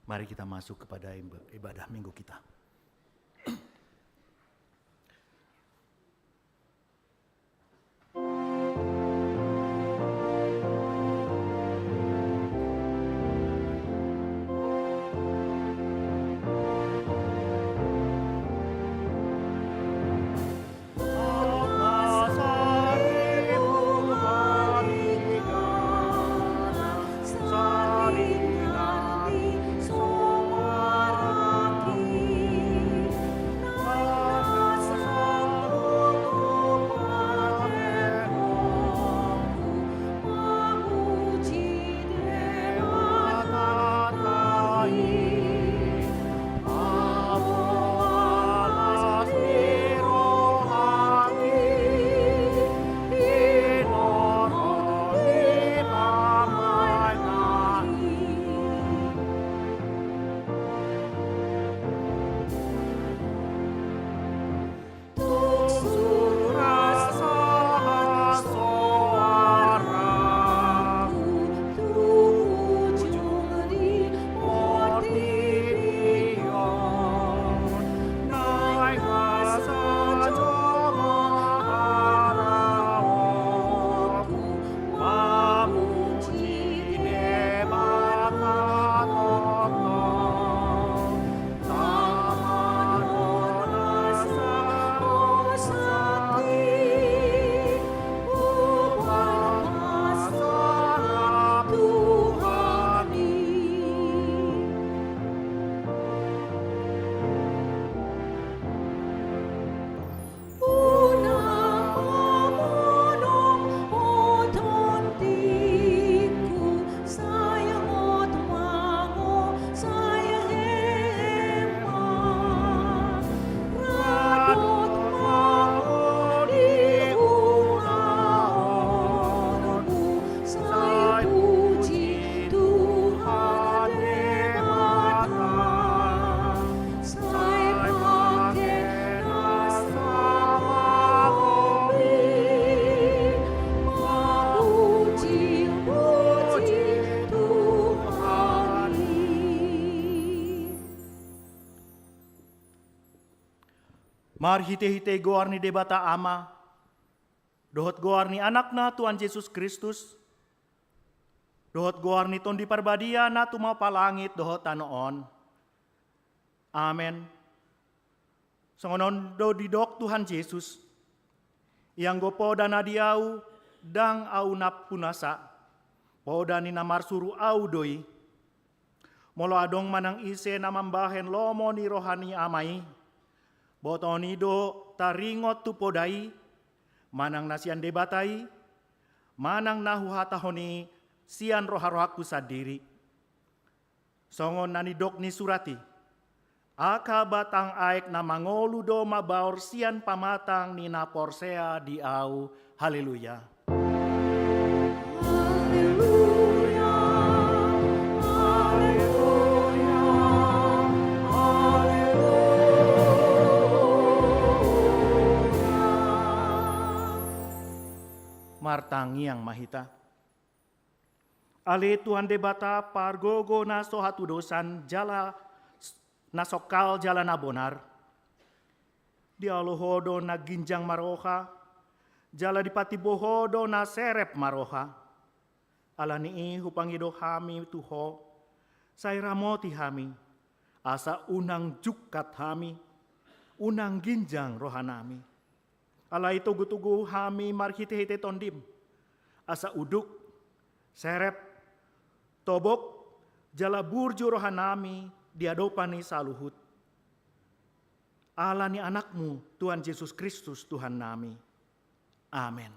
Mari kita masuk kepada ibadah minggu kita. Mari hite-hite goar ni debata ama, dohot goar ni anakna Tuhan Yesus Kristus, dohot goar ni tondi parbadia na tumau palangit dohot tanoon. Amen. Songonon do didok Tuhan Yesus, yang gopo dana diau, dang au nap punasa, poda ni namar suru au doi, molo adong manang ise namambahen lomo ni rohani amai, botoni do taringot tu podai, manang nasian debatai, manang nahu hatahoni sian roha-rohaku sadiri. Songon nani dok ni surati, aka batang aek na mangolu do mabaur sian pamatang ni na porsea di au. Haleluya. Martangi yang mahita. Ale Tuhan debata pargogo na sohatu dosan jala nasokal jala na bonar. Di alohodo na ginjang maroha, jala dipati bohodo na serep maroha. Alani hupangido hami tuho, sayramoti hami, asa unang jukat hami, unang ginjang rohanami. Ala itu gutugu hami marhite-hite tondim, asa uduk, serep, tobok, jala burju rohanami diadopani saluhut. Allah ni anakmu Tuhan Yesus Kristus Tuhan nami. Amin.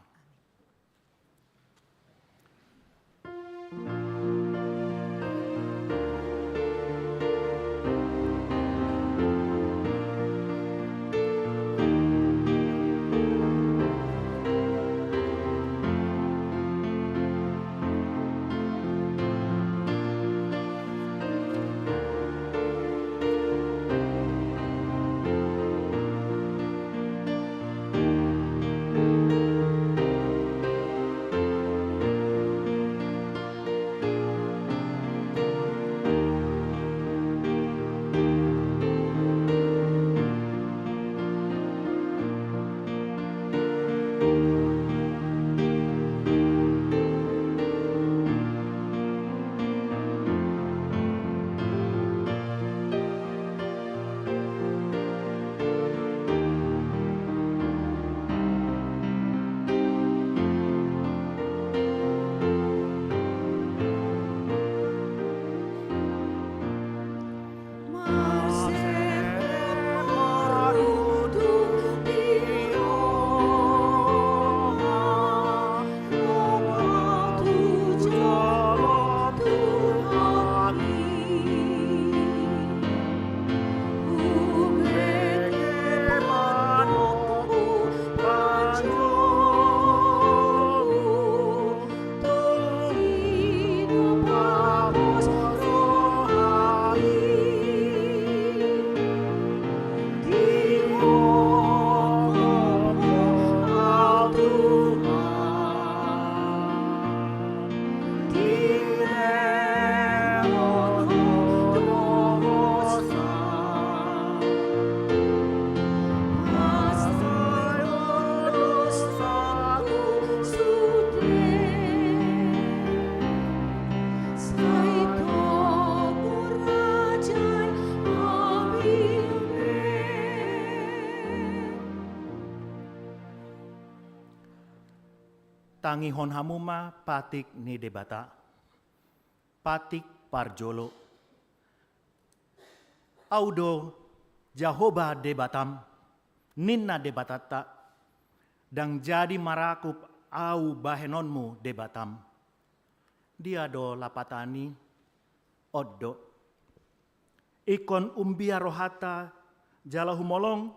tangi hon hamuma patik ni debata. Patik parjolo. Audo Jahoba debatam, ninna debatata, dang jadi marakup au bahenonmu debatam. Dia do lapatani, oddo. Ikon umbia rohata, jala humolong,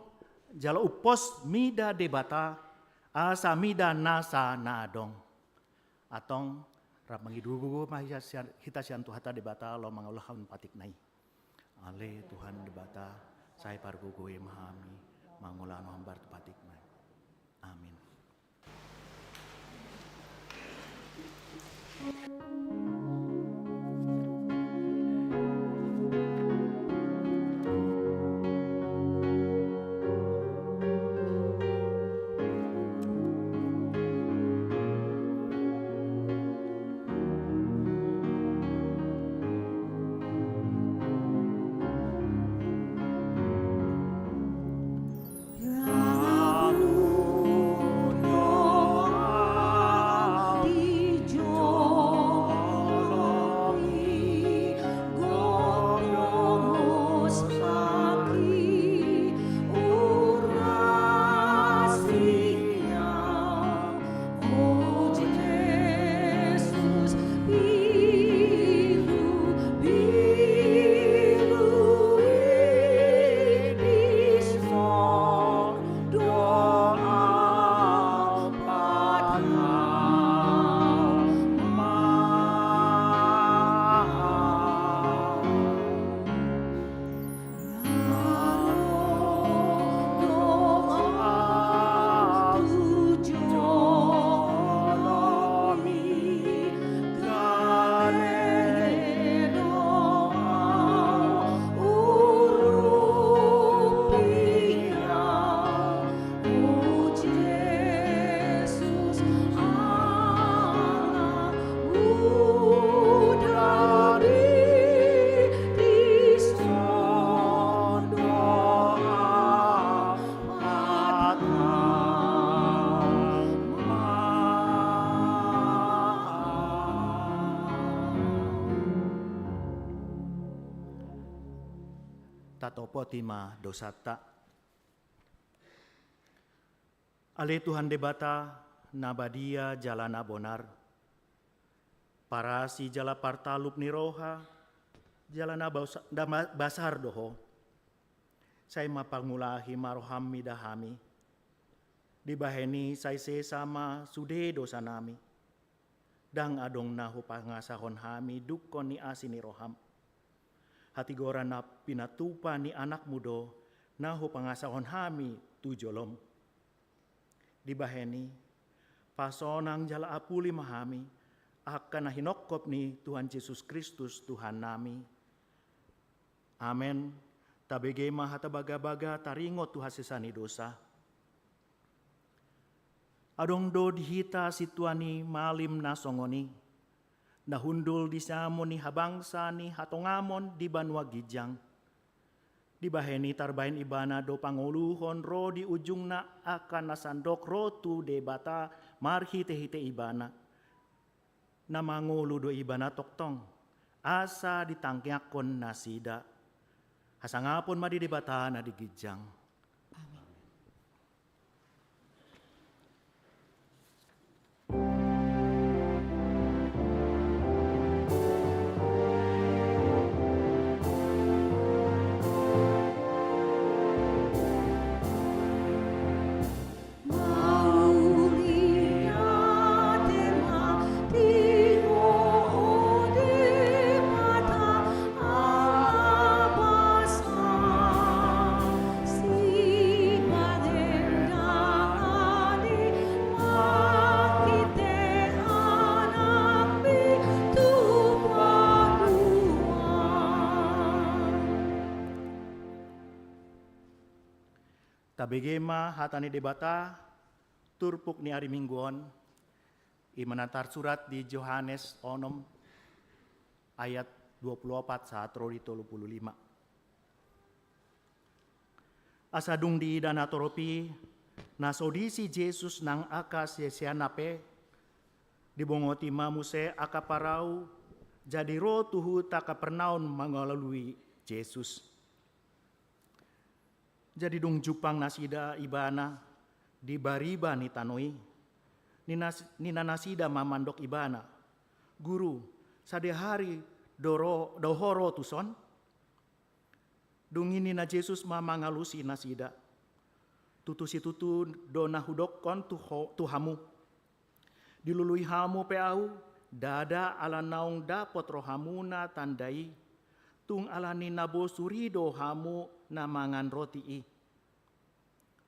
jala upos mida debata, asa mida nasa naadong. Atong rap mangidugu hita sian tuhata debata lo mangulahan patik nai. Ale Tuhan debata, saya pargugoy mahami, mangulan hambar patik nai. Amin. Tatopo tima dosata. Ale Tuhan debata nabadia jalana bonar. Parasi jala partalup ni roha, jalana basar doho. Saya mapangulahi maroham midahami. Dibaheni saya sama sude dosa nami. Dang adong nahu pangasahon hami dukon ni asini roham. Hati gora na pinatupa ni anak mudo, nahu pangasahon hami tujolom. Dibaheni, pasonang jala apuli mahami, akan nahinokop ni Tuhan Yesus Kristus Tuhan nami. Amen. Tabege mahata baga-baga taringot Tuhan sesani dosa. Adong do dihita situani malim nasongoni. Nahundul di samo ni habangsa ni hatongamon di banwa gijang. Di baheni tarbain ibana do panguluhon ro di ujung na akan nasandok rotu debata marhi tehite ibana. Namangulu do ibana toktong. Asa ditangkyakon nasida. Hasangapon madi debata na di gijang. Tabegema hatani debata turpuk ni hari mingguon imanantar surat di Yohanes onom ayat 24 saat rodi 35. Asadung di dana toropi nasodisi Yesus nang akas yesianape Dibongoti mamuse akaparau, jadi roh tuhu taka pernaun mengalalui Yesus. Jadi dong jupang nasida ibana di bariba ni tanoi. Nina nasida mamandok ibana. Guru, sade hari dohoro tuson. Dungini na Yesus mamangalusi nasida. Tutusi tutu dona hudokon tuhamu. Dilului hamu peau, dada ala naung dapot rohamuna tandai. Tung alani nabo surido hamu na mangan roti i.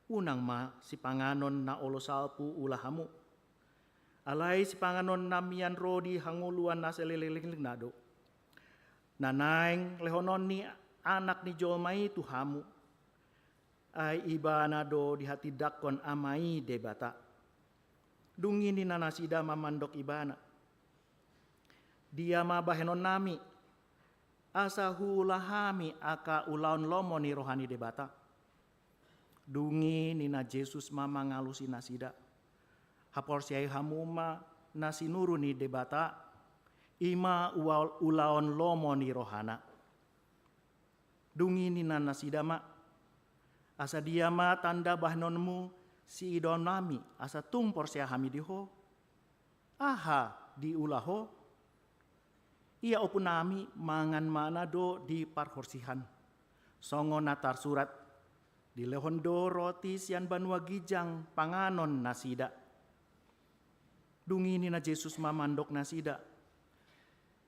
Unang ma si panganon na olosalpu ulahamu. Alay si panganon na mian rodi hanguluan na selililing nado. Nanaing lehonon ni anak ni Jomai tuhamu. Ay iba nado di hati dakon amai debata. Dungin ni nanasida mamandok ibana. Dia mabahenon nami. Asa hulahami aka ulaon lomo ni rohani debata. Dungi nina Yesus mama ngalusi nasida. Hapor siai hamuma nasi nuru ni debata. Ima ulaon lomo ni rohana. Dungi nina nasida ma. Asa dia ma tanda bahnonmu si idon nami. Asa tung por siai hami diho. Aha di ulaho. Ia opunami mangan manado di parhorsihan. Songo natar surat. Di lehondo roti sian banua gijang panganon nasida. Dungini na Yesus mamandok nasida.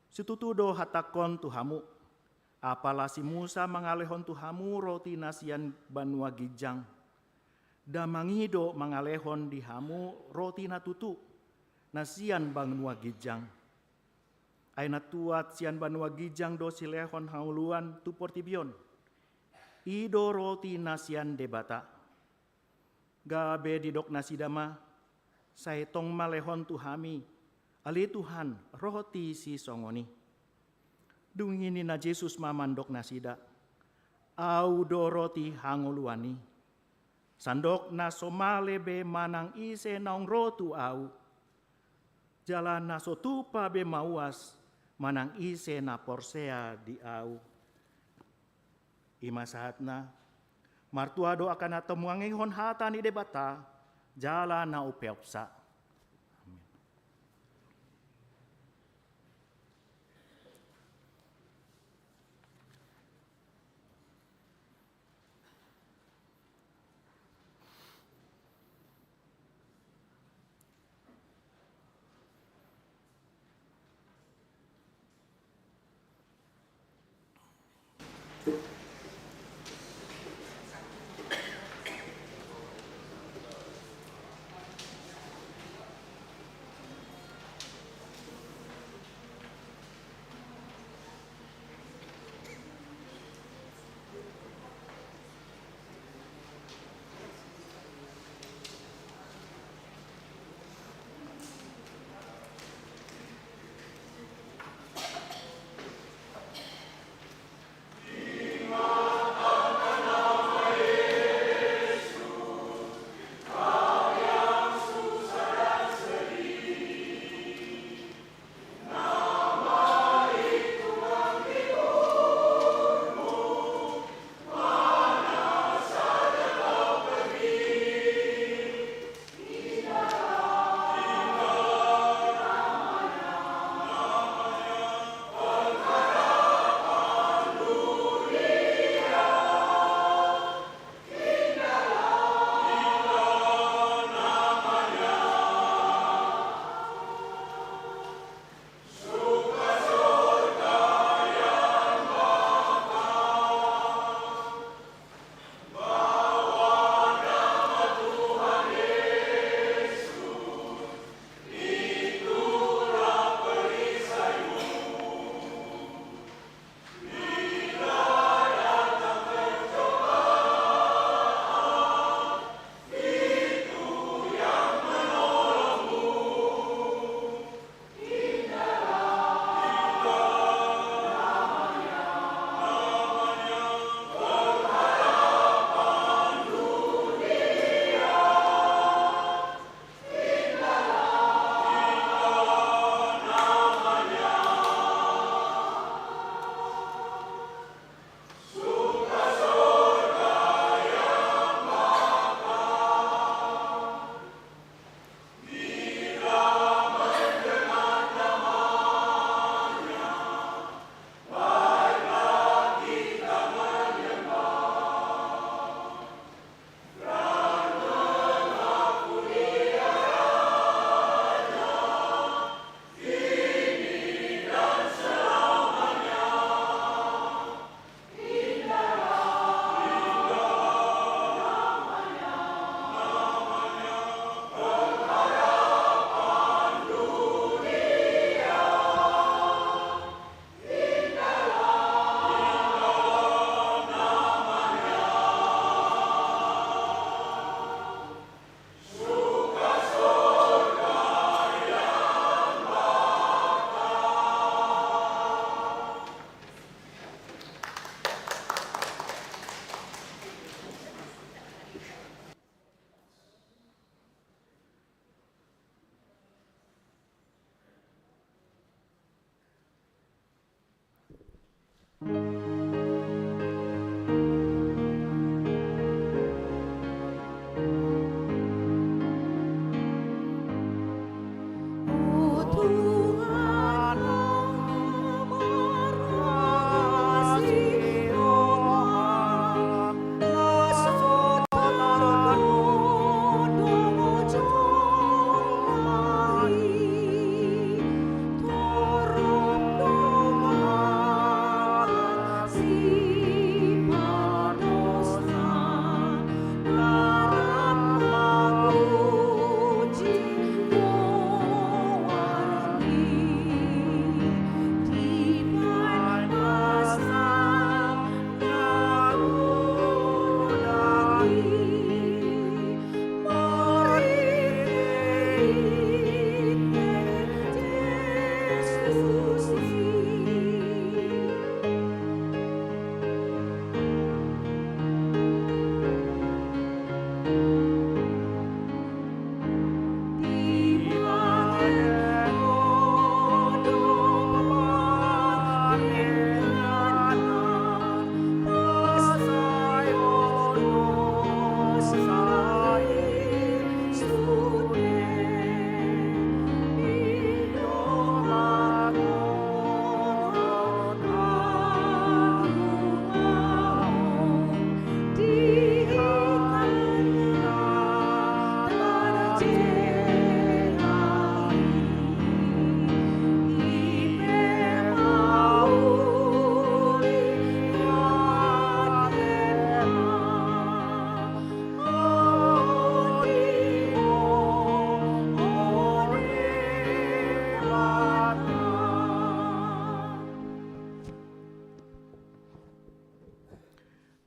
Situtudo hatakon tuhamu. Apala si Musa mangalehon tuhamu roti nasian banua gijang. Damangido mangalehon di hamu roti natutu. Nasian banua gijang. Ay natuat sian banua gijang do silehon hauluan tu portibion. Ido roti nasian debata. Gabe didok nasidama. Saitong malehon tuhami. Ali Tuhan roti si songoni. Dungini na Yesus mamandok nasida. Au do roti hanguluani. Sandok na somale be manang ise naong rotu au. Jalan na sotupa be mauas. Manang ise na porsea di au. Ima saatna, martuado akan natemuangihon hata ni debata, jala na upeopsa. Amin.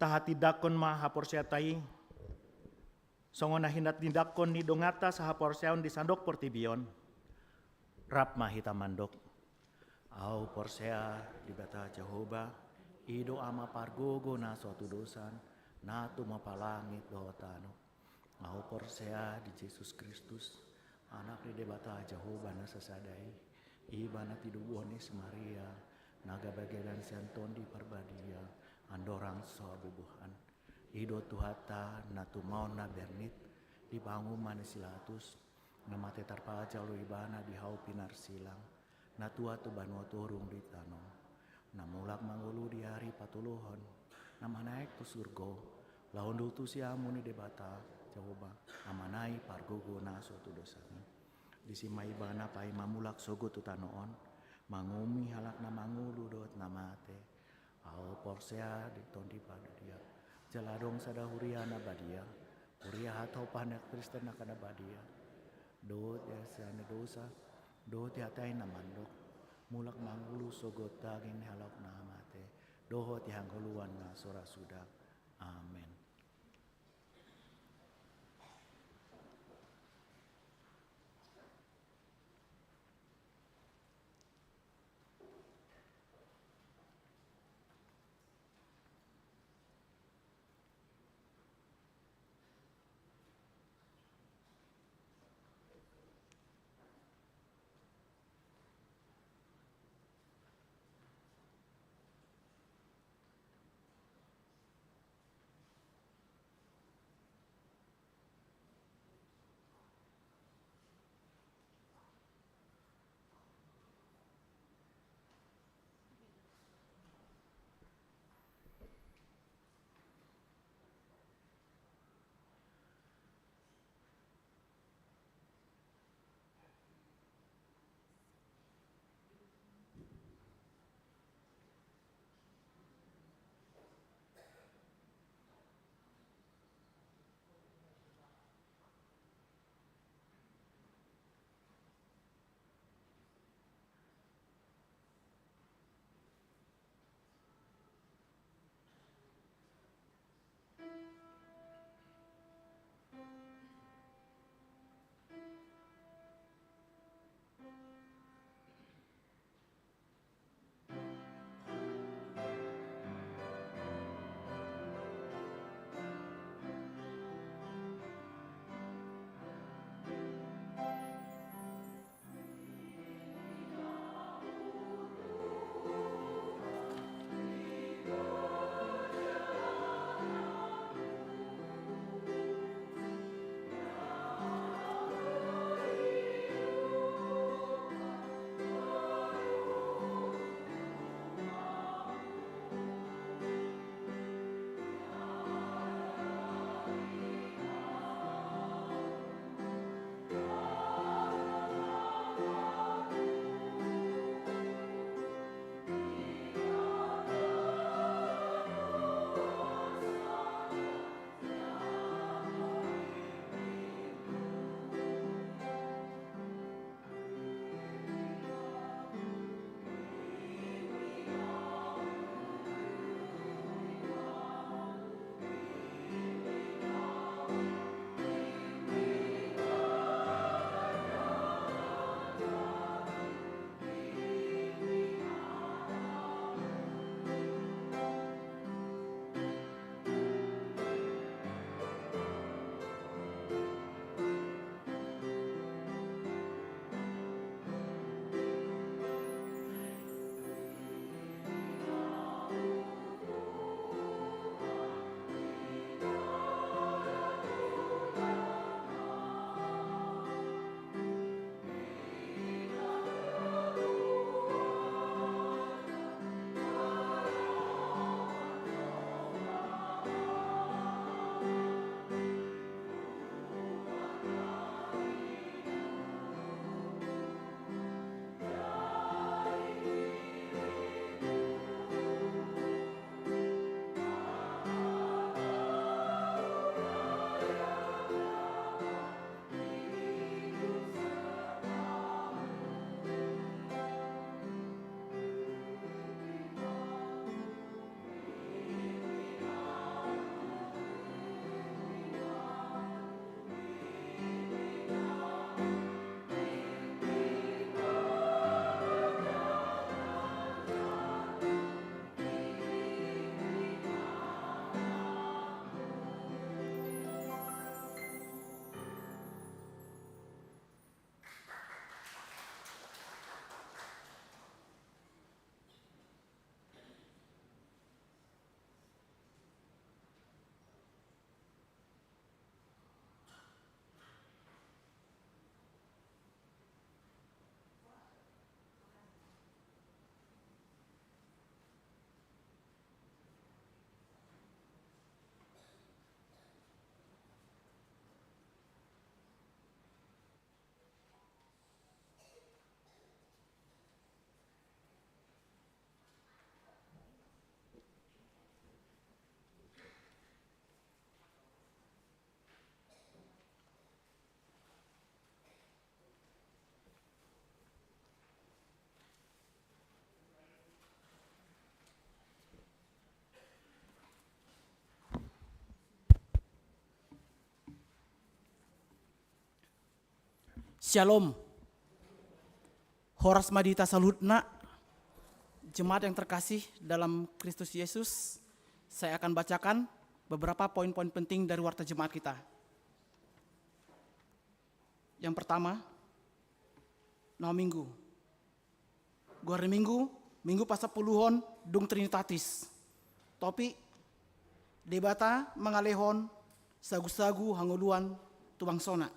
tahati dakon ma haporsiatai, songona hindat didakon ni dongata sahaporsiaon di sandok portibion, rap ma hita mandok. Au porsea di bata Jehovah, ido ama pargogo na suatu dosan, na tu mapalangit dohotano. Au porsea di Yesus Kristus, anak di debata Jehovah na sasadai, iba na tidubonis Maria, naga bagedan senton di parbadia, andorang soabubuhan. Ido tuhata na tumaon na bernit, dibangun manisilatus, nama tetar paja lo ibana di hau pinar silang, na tua tu banua turung di tanong, na mulak mangulu di hari patulohon, nama naik tu surgo, lahon tu siamu ni debata, Jehovah, amanai pargogo na suatu dosanya. Disimai bana pai mamulak sogo tu tanoon, mangumi halak na mangulu dot namate, au porsea di tondi pada dia, jaladong sada huria na badia, huria hatau panak Kristen na kana badia, dot ya sana dosa, dot ya tai na mandok, mulak mangulu sogo daging halak na mate, dohot yang huluan na sora sudah, amin. Shalom. Horas Madita Salutna, jemaat yang terkasih dalam Kristus Yesus, saya akan bacakan beberapa poin-poin penting dari warta jemaat kita. Yang pertama, nama minggu. Guarda minggu pasal puluhon dung Trinitatis. Topi, debata mengalehon, sagu-sagu hanguluan tubang sona.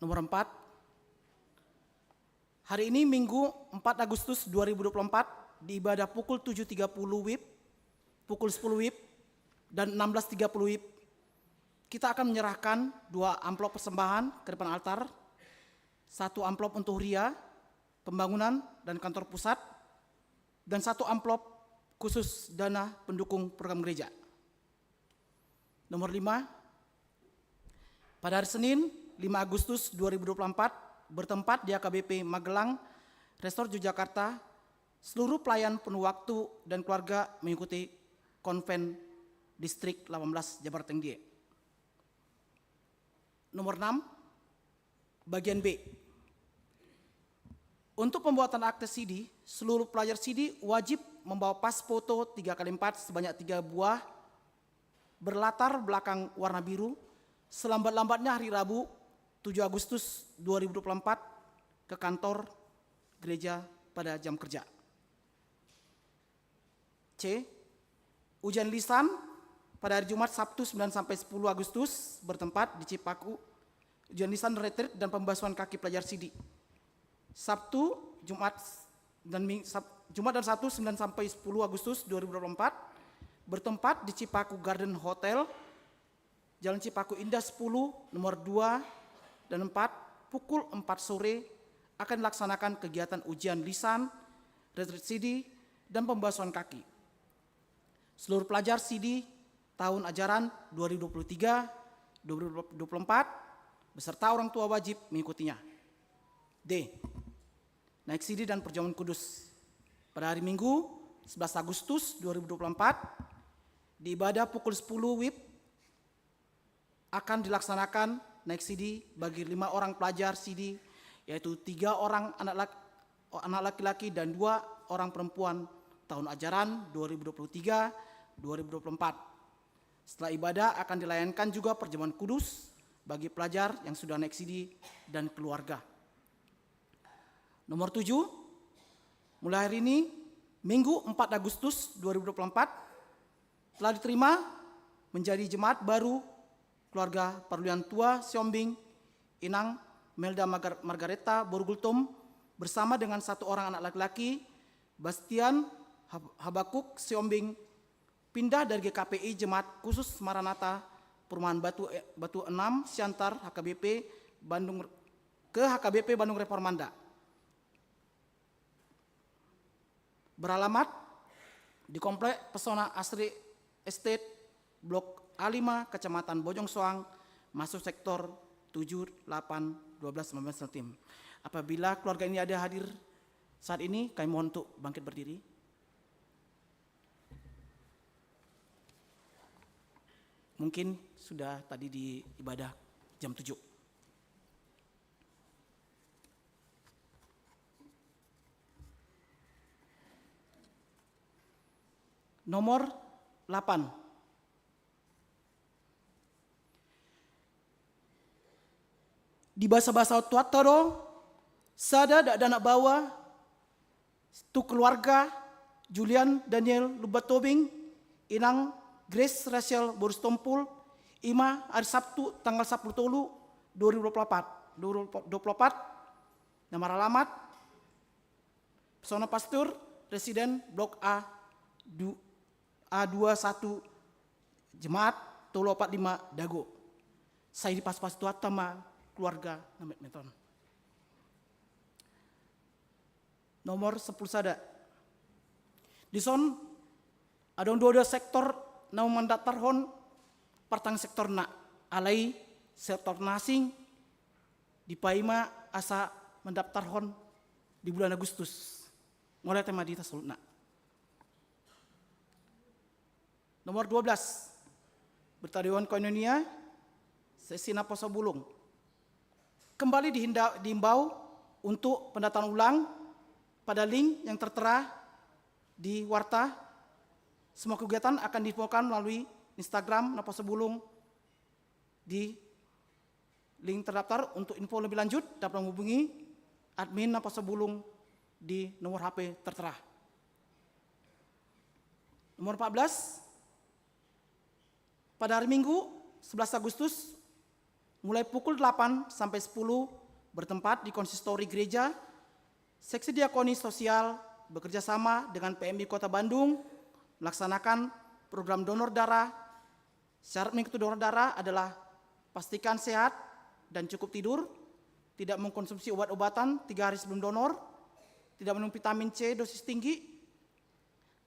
Nomor 4, hari ini Minggu 4 Agustus 2024 di ibadah pukul 7.30 WIB, pukul 10 WIB, dan 16.30 WIB, kita akan menyerahkan 2 amplop persembahan ke depan altar, 1 amplop untuk Ria, pembangunan dan kantor pusat, dan 1 amplop khusus dana pendukung program gereja. Nomor 5, pada hari Senin 5 Agustus 2024 bertempat di AKBP Magelang, Resort Yogyakarta, seluruh pelayan penuh waktu dan keluarga mengikuti konven distrik 18 Jabar Tenggie. Nomor 6, bagian B. Untuk pembuatan akte CD, seluruh pelajar CD wajib membawa pas foto 3x4 sebanyak 3 buah berlatar belakang warna biru selambat-lambatnya hari Rabu 7 Agustus 2024 ke kantor gereja pada jam kerja. C. Ujian lisan pada hari Jumat Sabtu 9 sampai 10 Agustus bertempat di Cipaku. Ujian lisan retreat dan pembasuhan kaki pelajar CD. Sabtu, Jumat dan Sabtu 9 sampai 10 Agustus 2024 bertempat di Cipaku Garden Hotel, Jalan Cipaku Indah 10, nomor 2 dan 4, pukul 4 sore akan dilaksanakan kegiatan ujian lisan, retreat CD, dan pembasuhan kaki. Seluruh pelajar CD tahun ajaran 2023-2024 beserta orang tua wajib mengikutinya. D. Naik CD dan perjamuan kudus. Pada hari Minggu 11 Agustus 2024 di ibadah pukul 10 WIB akan dilaksanakan naik CD bagi 5 orang pelajar CD, yaitu 3 orang anak laki-laki dan 2 orang perempuan tahun ajaran 2023-2024. Setelah ibadah akan dilayankan juga perjamuan kudus bagi pelajar yang sudah naik CD dan keluarga. Nomor 7, mulai hari ini Minggu 4 Agustus 2024 telah diterima menjadi jemaat baru keluarga Perluan Tua Siombing Inang Melda Margareta Borgultum bersama dengan 1 orang anak laki-laki Bastian Habakuk Siombing pindah dari GKPI Jemaat Khusus Maranatha Perumahan Batu 6 Siantar HKBP Bandung ke HKBP Bandung Reformanda. Beralamat di Komplek Pesona Asri Estate Blok A5 Kecamatan Bojong Soang, masuk sektor 7, 8, 12, 19 tim. Apabila keluarga ini ada hadir saat ini, kami mohon untuk bangkit berdiri. Mungkin sudah tadi di ibadah jam 7. Nomor 8. Di bahasa-bahasa tuataro, sada dak dana bawa, tu keluarga, Julian Daniel Lubatobing, Inang Grace Rachel Borustompul, Ima hari Sabtu tanggal 10 Tolu 2024, nama alamat, Pesona Pastur, Residen Blok A21, Jemaat Tolu 45 Dago. Saya di pas-pas tuatama keluarga Namet Meton. Nomor 10 sada. Di son ada 2 sektor na mandatarhon partang sektor na alai sektor nasing di paima asa mendaftarhon di bulan Agustus. Mulai tema di tasulna. Nomor 12. Bertariwan Koinonia sesi Naposo Bulung. Kembali dihimbau untuk pendataan ulang pada link yang tertera di warta. Semua kegiatan akan diinfokan melalui Instagram Naposo Bulung. Di link terdaftar. Untuk info lebih lanjut dapat menghubungi admin Naposo Bulung di nomor HP tertera. Nomor 14, pada hari Minggu 11 Agustus mulai pukul 8 sampai 10 bertempat di konsistori gereja, seksi diakoni sosial bekerja sama dengan PMI Kota Bandung melaksanakan program donor darah. Syarat mengikuti donor darah adalah pastikan sehat dan cukup tidur, tidak mengkonsumsi obat-obatan 3 hari sebelum donor, tidak minum vitamin C dosis tinggi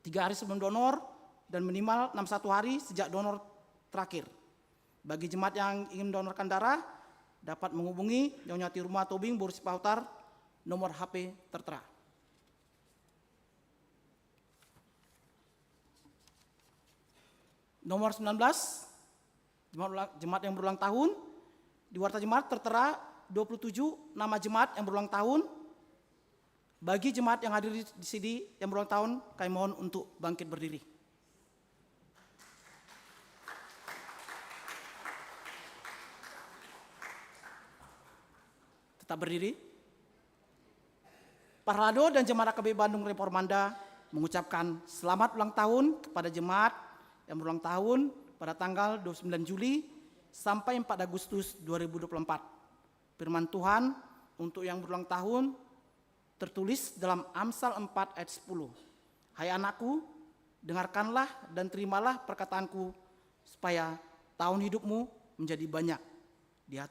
3 hari sebelum donor, dan minimal 61 hari sejak donor terakhir. Bagi jemaat yang ingin mendonorkan darah, dapat menghubungi Nyonya Tiruma Tobing Bursi Pautar, nomor HP tertera. Nomor 19, jemaat yang berulang tahun. Di warta jemaat tertera 27 nama jemaat yang berulang tahun. Bagi jemaat yang hadir di sini yang berulang tahun, kami mohon untuk bangkit berdiri. Tetap berdiri. Parlado dan jemaat AKB Bandung Reformanda mengucapkan selamat ulang tahun kepada jemaat yang berulang tahun pada tanggal 29 Juli sampai 4 Agustus 2024. Firman Tuhan untuk yang berulang tahun tertulis dalam Amsal 4 ayat 10. Hai anakku, dengarkanlah dan terimalah perkataanku supaya tahun hidupmu menjadi banyak. Lihat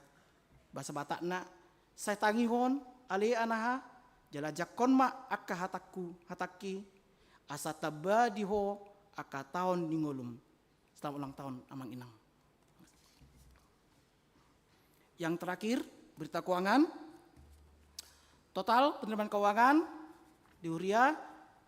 bahasa Batakna, saya tangihon ali anaha jalajakon ma akka hataki asa tabadiho akka tahun ningolum. Selamat ulang tahun Amang Inang. Yang terakhir, berita keuangan. Total penerimaan keuangan di Huria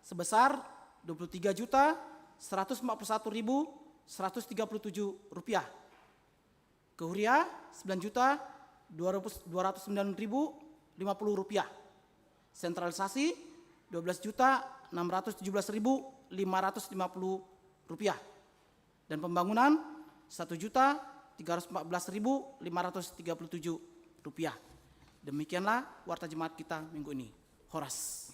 sebesar Rp23.141.137. Ke Huria Rp9.209.050. Sentralisasi Rp12.617.550. Dan pembangunan Rp1.314.537. Demikianlah warta jemaat kita minggu ini. Horas.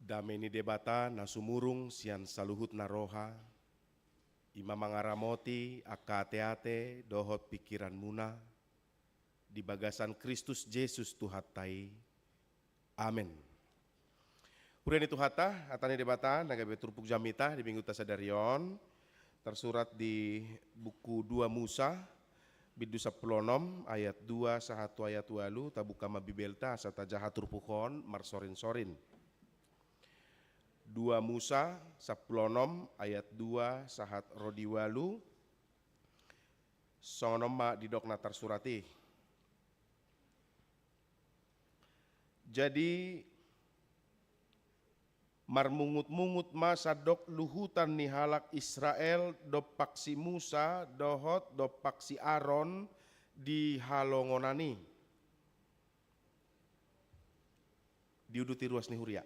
Dameni debata nasumurung sian saluhut naroha, ima mangaramoti akateate dohot pikiran muna, di bagasan Kristus Yesus Tuhatai. Amin. Hureni Tuhata, atani debata nagabe turpuk jamita di minggu tasadarion, tersurat di buku 2 Musa, bidu 10 ayat 2 sahatu ayat 8 tabukama bibelta satajaha turpukon marsorin-sorin. 2 Musa 10 ayat 2 sahat rodiwalu sonoma didokna tersurati. Jadi marmungut-mungut masa dok luhutan ni halak Israel dopak si Musa dohot dopak si Aaron di halongonani. Diuduti ruas ni huria.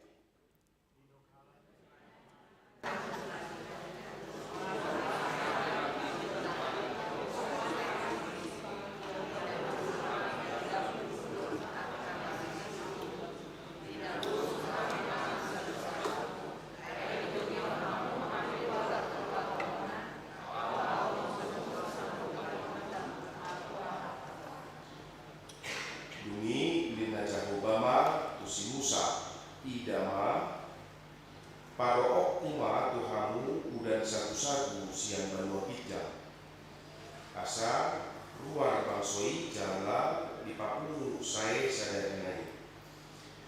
Dungi lina Jahobama tu si Musa idama parook uma Tuhamu udan sagu-sagu siang benua hijau asa luar bangsoi jala di papulu saya sadarinai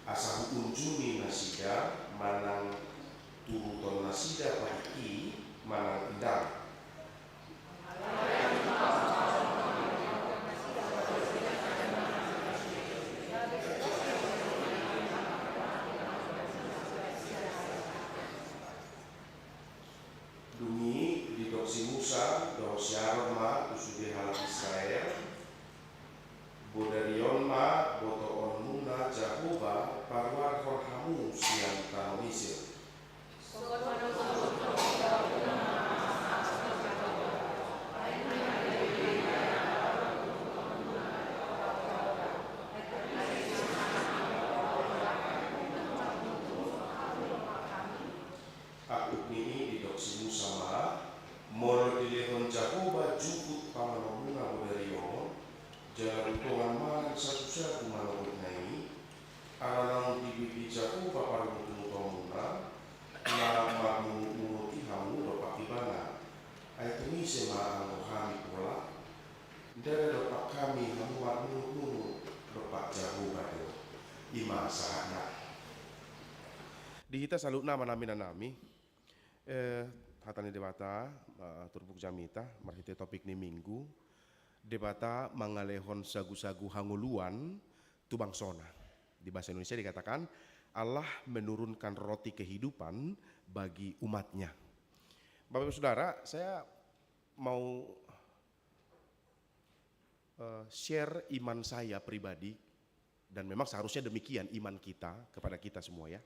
asa unjuni nasida manang turuton nasida pagi manang indang. Dungi di doksi Musa doh si Aaron ma usude halak Israel bodarion ma boto on muna Jahoba parwar horhamu siang tanah Mesir. Akut nini di doksi Musa ma moro dilehon Jahoba juput pamanamuna bodarion jalan utongan man satu-satu manobot nai alanang dibibi Jahoba parumutumuna na mamunuti hamu dopak ibana ay tumise maang kami pola dari dopak kami hamu mamunutu dopak Jahoba do ima sahana di hita salutna manami nanami hatani debata turbuk jamita marhite topik ni minggu debata mangalehon sagu-sagu hanguluan tubang sona. Di bahasa Indonesia dikatakan Allah menurunkan roti kehidupan bagi umatnya. Bapak Ibu Saudara, saya mau share iman saya pribadi dan memang seharusnya demikian iman kita kepada kita semua ya.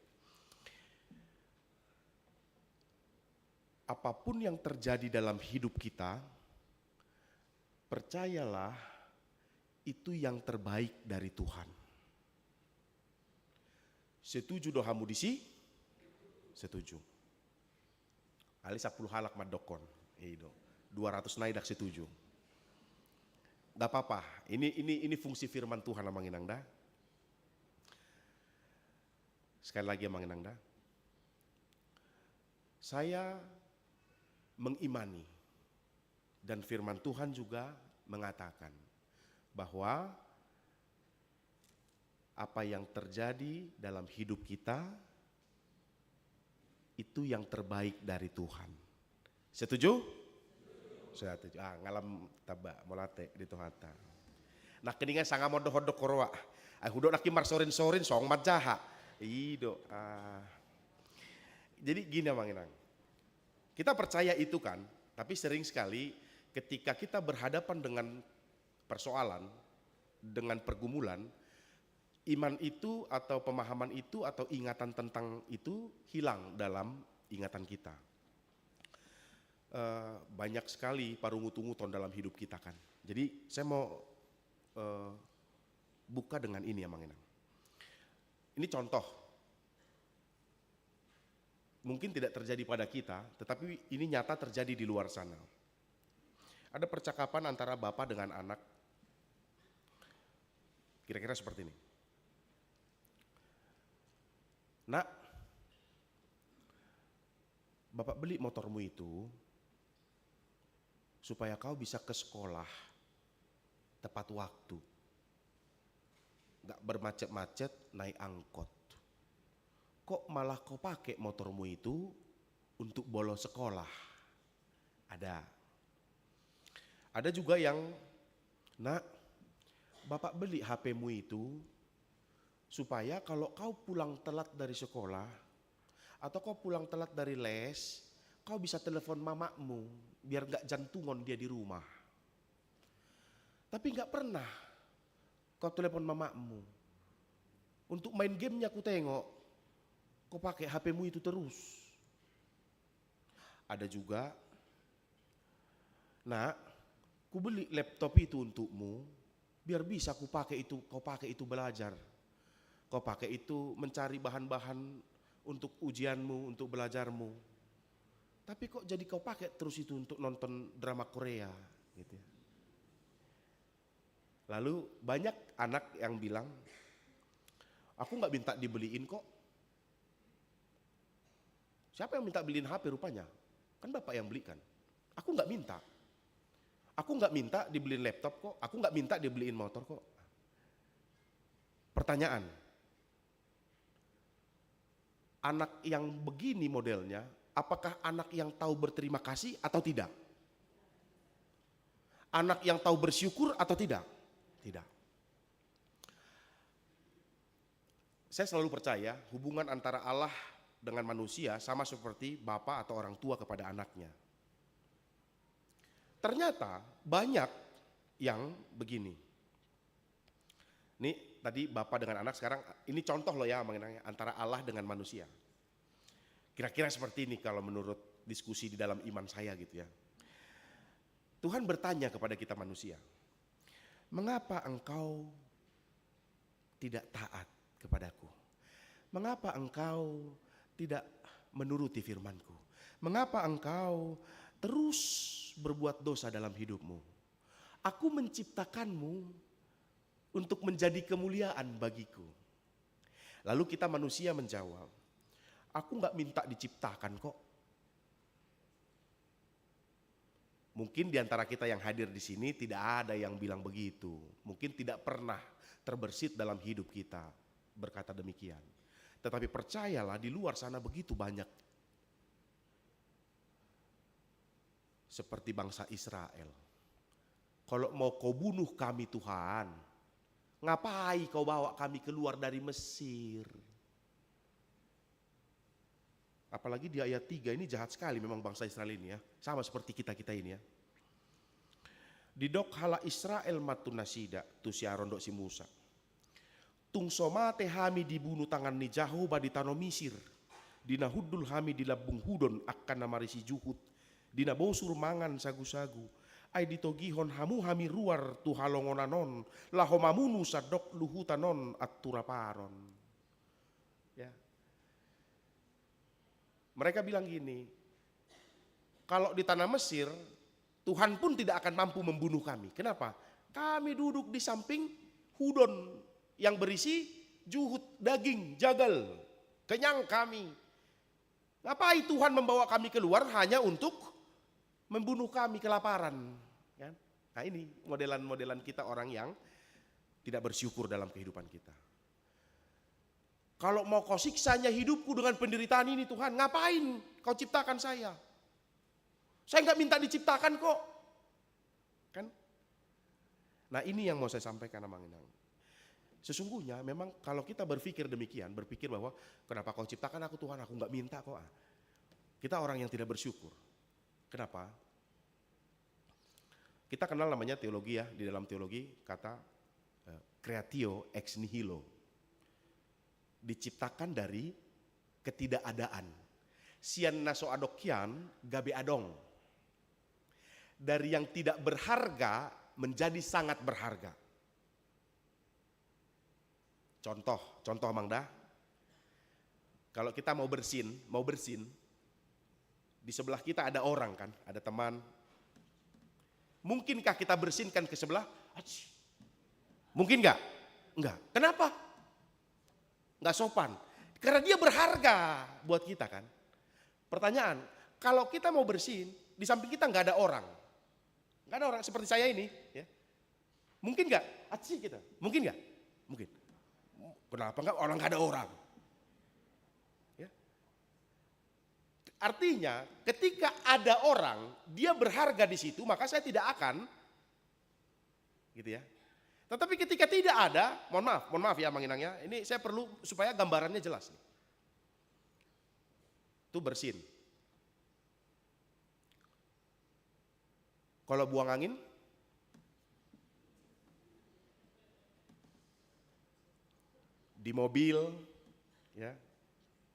Apapun yang terjadi dalam hidup kita, percayalah itu yang terbaik dari Tuhan. Setuju dohamu disi? Setuju. Ali 10 halak madokon. 200 naidak setuju. Gak apa-apa. Ini fungsi firman Tuhan amang inangda. Sekali lagi amang inangda. Saya mengimani dan firman Tuhan juga mengatakan bahwa apa yang terjadi dalam hidup kita itu yang terbaik dari Tuhan. Setuju? Setuju. Ngalam taba molate di Tuhata. Nah keningan sanga modo-hodok korwa. Hudok nakimar sorin-sorin song majaha. Ido. Jadi gini manginang. Kita percaya itu kan, tapi sering sekali ketika kita berhadapan dengan persoalan, dengan pergumulan, iman itu atau pemahaman itu atau ingatan tentang itu hilang dalam ingatan kita. Banyak sekali parungut-unguton dalam hidup kita kan. Jadi saya mau buka dengan ini ya Manginang. Ini contoh. Mungkin tidak terjadi pada kita, tetapi ini nyata terjadi di luar sana. Ada percakapan antara bapak dengan anak, kira-kira seperti ini. Nak, bapak beli motormu itu supaya kau bisa ke sekolah tepat waktu. Gak bermacet-macet naik angkot. Kok malah kau pakai motormu itu untuk bolos sekolah? Ada juga yang, nak, bapak beli HP-mu itu supaya kalau kau pulang telat dari sekolah, Atau kau pulang telat dari les, kau bisa telepon mamamu biar gak jantungan dia di rumah. Tapi gak pernah kau telepon mamamu. Untuk main gamenya aku tengok, kau pakai HPmu itu terus. Ada juga, nak, ku beli laptop itu untukmu, biar bisa kau pakai itu belajar. Kau pakai itu mencari bahan-bahan untuk ujianmu, untuk belajarmu. Tapi kok jadi kau pakai terus itu untuk nonton drama Korea gitu ya. Lalu banyak anak yang bilang, aku gak minta dibeliin kok. Siapa yang minta beliin HP rupanya? Kan bapak yang belikan. Aku gak minta. Aku gak minta dibeliin laptop kok. Aku gak minta dibeliin motor kok. Pertanyaan. Anak yang begini modelnya, apakah anak yang tahu berterima kasih atau tidak? Anak yang tahu bersyukur atau tidak? Tidak. Saya selalu percaya hubungan antara Allah dengan manusia sama seperti bapak atau orang tua kepada anaknya. Ternyata banyak yang begini. Ini tadi bapak dengan anak, sekarang ini contoh loh ya mengenai antara Allah dengan manusia. Kira-kira seperti ini kalau menurut diskusi di dalam iman saya gitu ya. Tuhan bertanya kepada kita manusia, mengapa engkau tidak taat kepadaku? Mengapa engkau tidak menuruti firmanku? Mengapa engkau terus berbuat dosa dalam hidupmu? Aku menciptakanmu untuk menjadi kemuliaan bagiku. Lalu kita manusia menjawab, aku gak minta diciptakan kok. Mungkin di antara kita yang hadir di sini tidak ada yang bilang begitu. Mungkin tidak pernah terbersit dalam hidup kita berkata demikian. Tetapi percayalah di luar sana begitu banyak. Seperti bangsa Israel. Kalau mau kau bunuh kami Tuhan, ngapain kau bawa kami keluar dari Mesir? Apalagi di ayat 3 ini jahat sekali memang bangsa Israel ini ya. Sama seperti kita-kita ini ya. Didok hala Israel matunasida tu si Aron dok si Musa. Tung somate hami dibunuh tangan ni Jahoba di tanah Mesir. Dina hudul hami di labung hudon akan namarisi juhud. Dina bosur mangan sagu-sagu. Ai ditogihon hamu hami ruar tu halongonanon. Lahomamunu sadok luhutanon atturaparon. Ya. Mereka bilang gini, kalau di tanah Mesir, Tuhan pun tidak akan mampu membunuh kami. Kenapa? Kami duduk di samping hudon yang berisi juhud, daging, jagal. Kenyang kami. Ngapain Tuhan membawa kami keluar hanya untuk membunuh kami kelaparan. Nah ini modelan-modelan kita orang yang tidak bersyukur dalam kehidupan kita. Kalau mau kau siksanya hidupku dengan penderitaan ini Tuhan, ngapain kau ciptakan saya? Saya nggak minta diciptakan kok. Kan? Nah ini yang mau saya sampaikan Amang Inang. Sesungguhnya memang kalau kita berpikir demikian, berpikir bahwa kenapa kau ciptakan aku Tuhan, aku nggak minta kok. Kita orang yang tidak bersyukur. Kenapa? Kita kenal namanya teologi ya, di dalam teologi kata creatio ex nihilo. Diciptakan dari ketidakadaan. Sian naso adokyan gabe adong. Dari yang tidak berharga menjadi sangat berharga. Contoh Mangda. Kalau kita mau bersin, di sebelah kita ada orang kan, ada teman. Mungkinkah kita bersinkan ke sebelah? Mungkin nggak? Enggak. Kenapa? Nggak sopan. Karena dia berharga buat kita kan. Pertanyaan, kalau kita mau bersin, di samping kita nggak ada orang. Nggak ada orang seperti saya ini. Ya. Mungkin nggak? Kita. Mungkin nggak? Mungkin. Kenapa nggak? Orang nggak ada orang. Ya. Artinya, ketika ada orang, dia berharga di situ, maka saya tidak akan, gitu ya. Tetapi ketika tidak ada, mohon maaf ya Mang Inang ya, ini saya perlu supaya gambarannya jelas. itu bersin. Kalau buang angin, di mobil, ya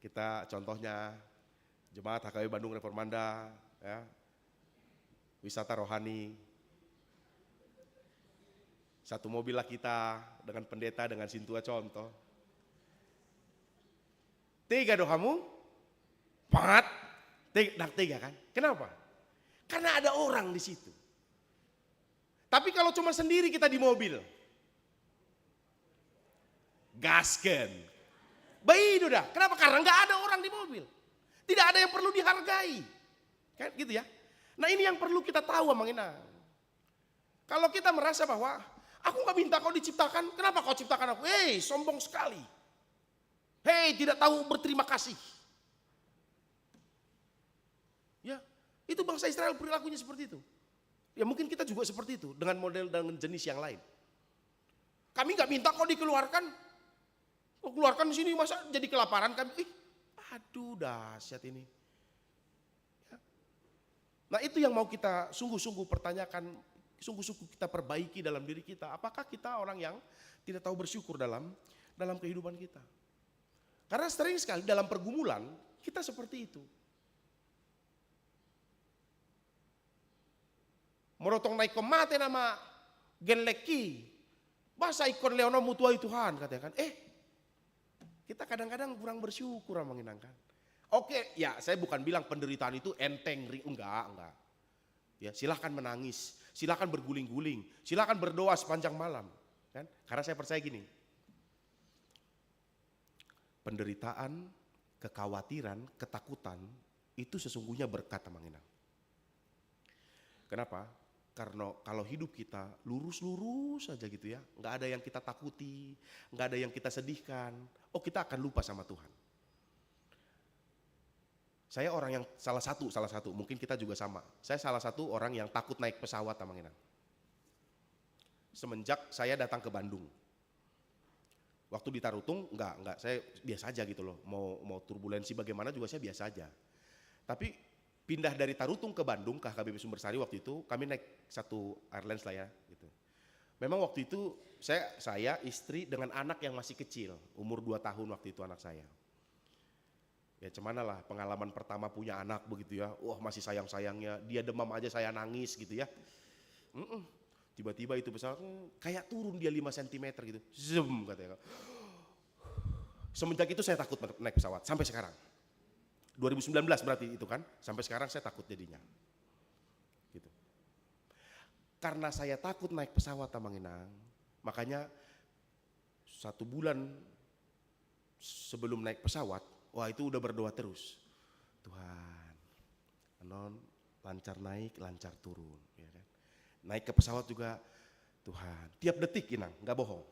kita contohnya Jemaat HKW Bandung Reformanda, ya, wisata rohani. Satu mobil lah kita dengan pendeta dengan sintua contoh. 3 dohamu, 4, 3 kan? Kenapa? Karena ada orang di situ. Tapi kalau cuma sendiri kita di mobil, gasken. Baik dah. Kenapa? Karena nggak ada orang di mobil. Tidak ada yang perlu dihargai. Kan gitu ya. Nah ini yang perlu kita tahu Mang Inang. Kalau kita merasa bahwa aku nggak minta kau diciptakan, kenapa kau ciptakan aku? Hei, sombong sekali. Hei, tidak tahu berterima kasih. Ya, itu bangsa Israel perilakunya seperti itu. Ya mungkin kita juga seperti itu dengan model dan jenis yang lain. Kami nggak minta kau dikeluarkan. Kau keluarkan di sini masa jadi kelaparan kami? Aduh dahsyat ini. Ya. Nah itu yang mau kita sungguh-sungguh pertanyakan, sungguh-sungguh kita perbaiki dalam diri kita. Apakah kita orang yang tidak tahu bersyukur dalam kehidupan kita? Karena sering sekali dalam pergumulan kita seperti itu. Morotong naik ke mate nama genleki. Bahasa ikon leono mutuai Tuhan katanya kan. Kita kadang-kadang kurang bersyukur mengenangkan. Oke, ya saya bukan bilang penderitaan itu enteng, enggak. Ya, silakan menangis, silakan berguling-guling, silakan berdoa sepanjang malam, kan? Karena saya percaya gini. Penderitaan, kekhawatiran, ketakutan itu sesungguhnya berkat mengenang. Kenapa? Karena kalau hidup kita lurus-lurus saja gitu ya, nggak ada yang kita takuti, nggak ada yang kita sedihkan, kita akan lupa sama Tuhan. Saya orang yang salah satu, mungkin kita juga sama. Saya salah satu orang yang takut naik pesawat Manginang. Semenjak saya datang ke Bandung. Waktu di Tarutung enggak, saya biasa aja gitu loh. Mau turbulensi bagaimana juga saya biasa aja. Tapi pindah dari Tarutung ke Bandung ke HKBP Sumbersari waktu itu kami naik satu airlines lah ya gitu. Memang waktu itu saya istri dengan anak yang masih kecil, umur 2 tahun waktu itu anak saya. Ya cemana lah pengalaman pertama punya anak begitu ya. Wah masih sayang-sayangnya, dia demam aja saya nangis gitu ya. Tiba-tiba itu pesawat kayak turun dia 5 cm gitu. Zoom katanya. Semenjak itu saya takut naik pesawat sampai sekarang. 2019 berarti itu kan, sampai sekarang saya takut jadinya. Gitu. Karena saya takut naik pesawat Manginang, makanya 1 bulan sebelum naik pesawat, wah itu udah berdoa terus. Tuhan, lancar naik, lancar turun. Ya kan? Naik ke pesawat juga, Tuhan, tiap detik Inang, gak bohong.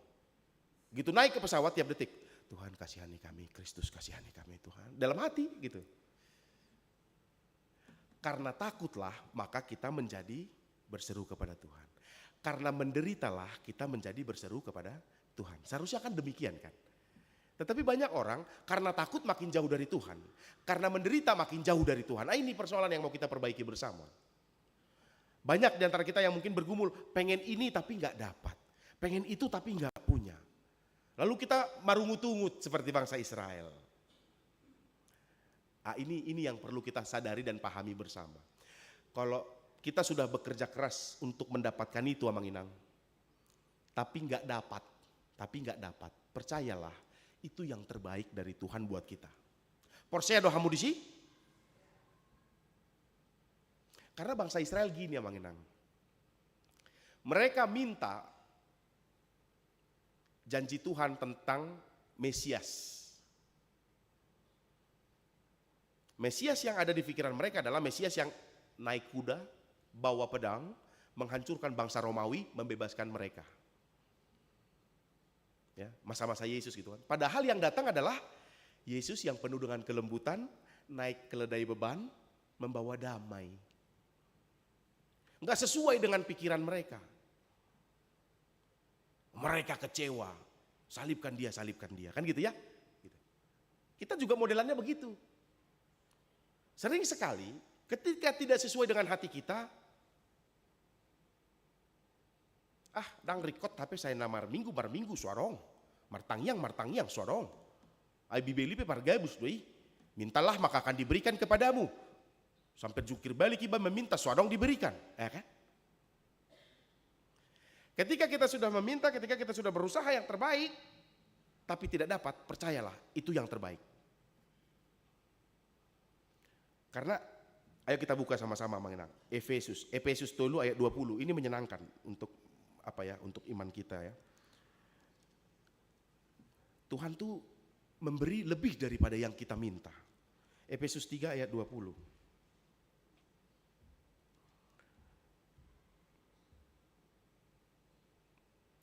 Gitu naik ke pesawat tiap detik, Tuhan kasihani kami, Kristus kasihani kami Tuhan. Dalam hati gitu. Karena takutlah maka kita menjadi berseru kepada Tuhan. Karena menderitalah kita menjadi berseru kepada Tuhan. Seharusnya kan demikian kan. Tetapi banyak orang karena takut makin jauh dari Tuhan. Karena menderita makin jauh dari Tuhan. Nah ini persoalan yang mau kita perbaiki bersama. Banyak di antara kita yang mungkin bergumul, pengen ini tapi gak dapat. Pengen itu tapi gak punya. Lalu kita marungut-ungut seperti bangsa Israel. Ini yang perlu kita sadari dan pahami bersama. Kalau kita sudah bekerja keras untuk mendapatkan itu Manginang, tapi nggak dapat, percayalah itu yang terbaik dari Tuhan buat kita. Porsche dohamu disi. Karena bangsa Israel gini Manginang, mereka minta janji Tuhan tentang Mesias. Mesias yang ada di pikiran mereka adalah Mesias yang naik kuda, bawa pedang, menghancurkan bangsa Romawi, membebaskan mereka. Ya, masa-masa Yesus gitu kan. Padahal yang datang adalah Yesus yang penuh dengan kelembutan, naik keledai beban, membawa damai. Enggak sesuai dengan pikiran mereka. Mereka kecewa, salibkan dia, kan gitu ya. Gitu. Kita juga modelannya begitu. Sering sekali ketika tidak sesuai dengan hati kita, dang record HP saya na marminggu suarong. Martangyang suarong. Ay bibeli pe pargabus doi. Mintalah maka akan diberikan kepadamu. Sampai jukir balik iba meminta suarong diberikan. Ya kan? Ketika kita sudah meminta, ketika kita sudah berusaha yang terbaik, tapi tidak dapat, percayalah, itu yang terbaik. Karena, ayo kita buka sama-sama mengenang. Efesus 10 ayat 20, ini menyenangkan untuk untuk iman kita ya. Tuhan tuh memberi lebih daripada yang kita minta. Efesus 3 ayat 20.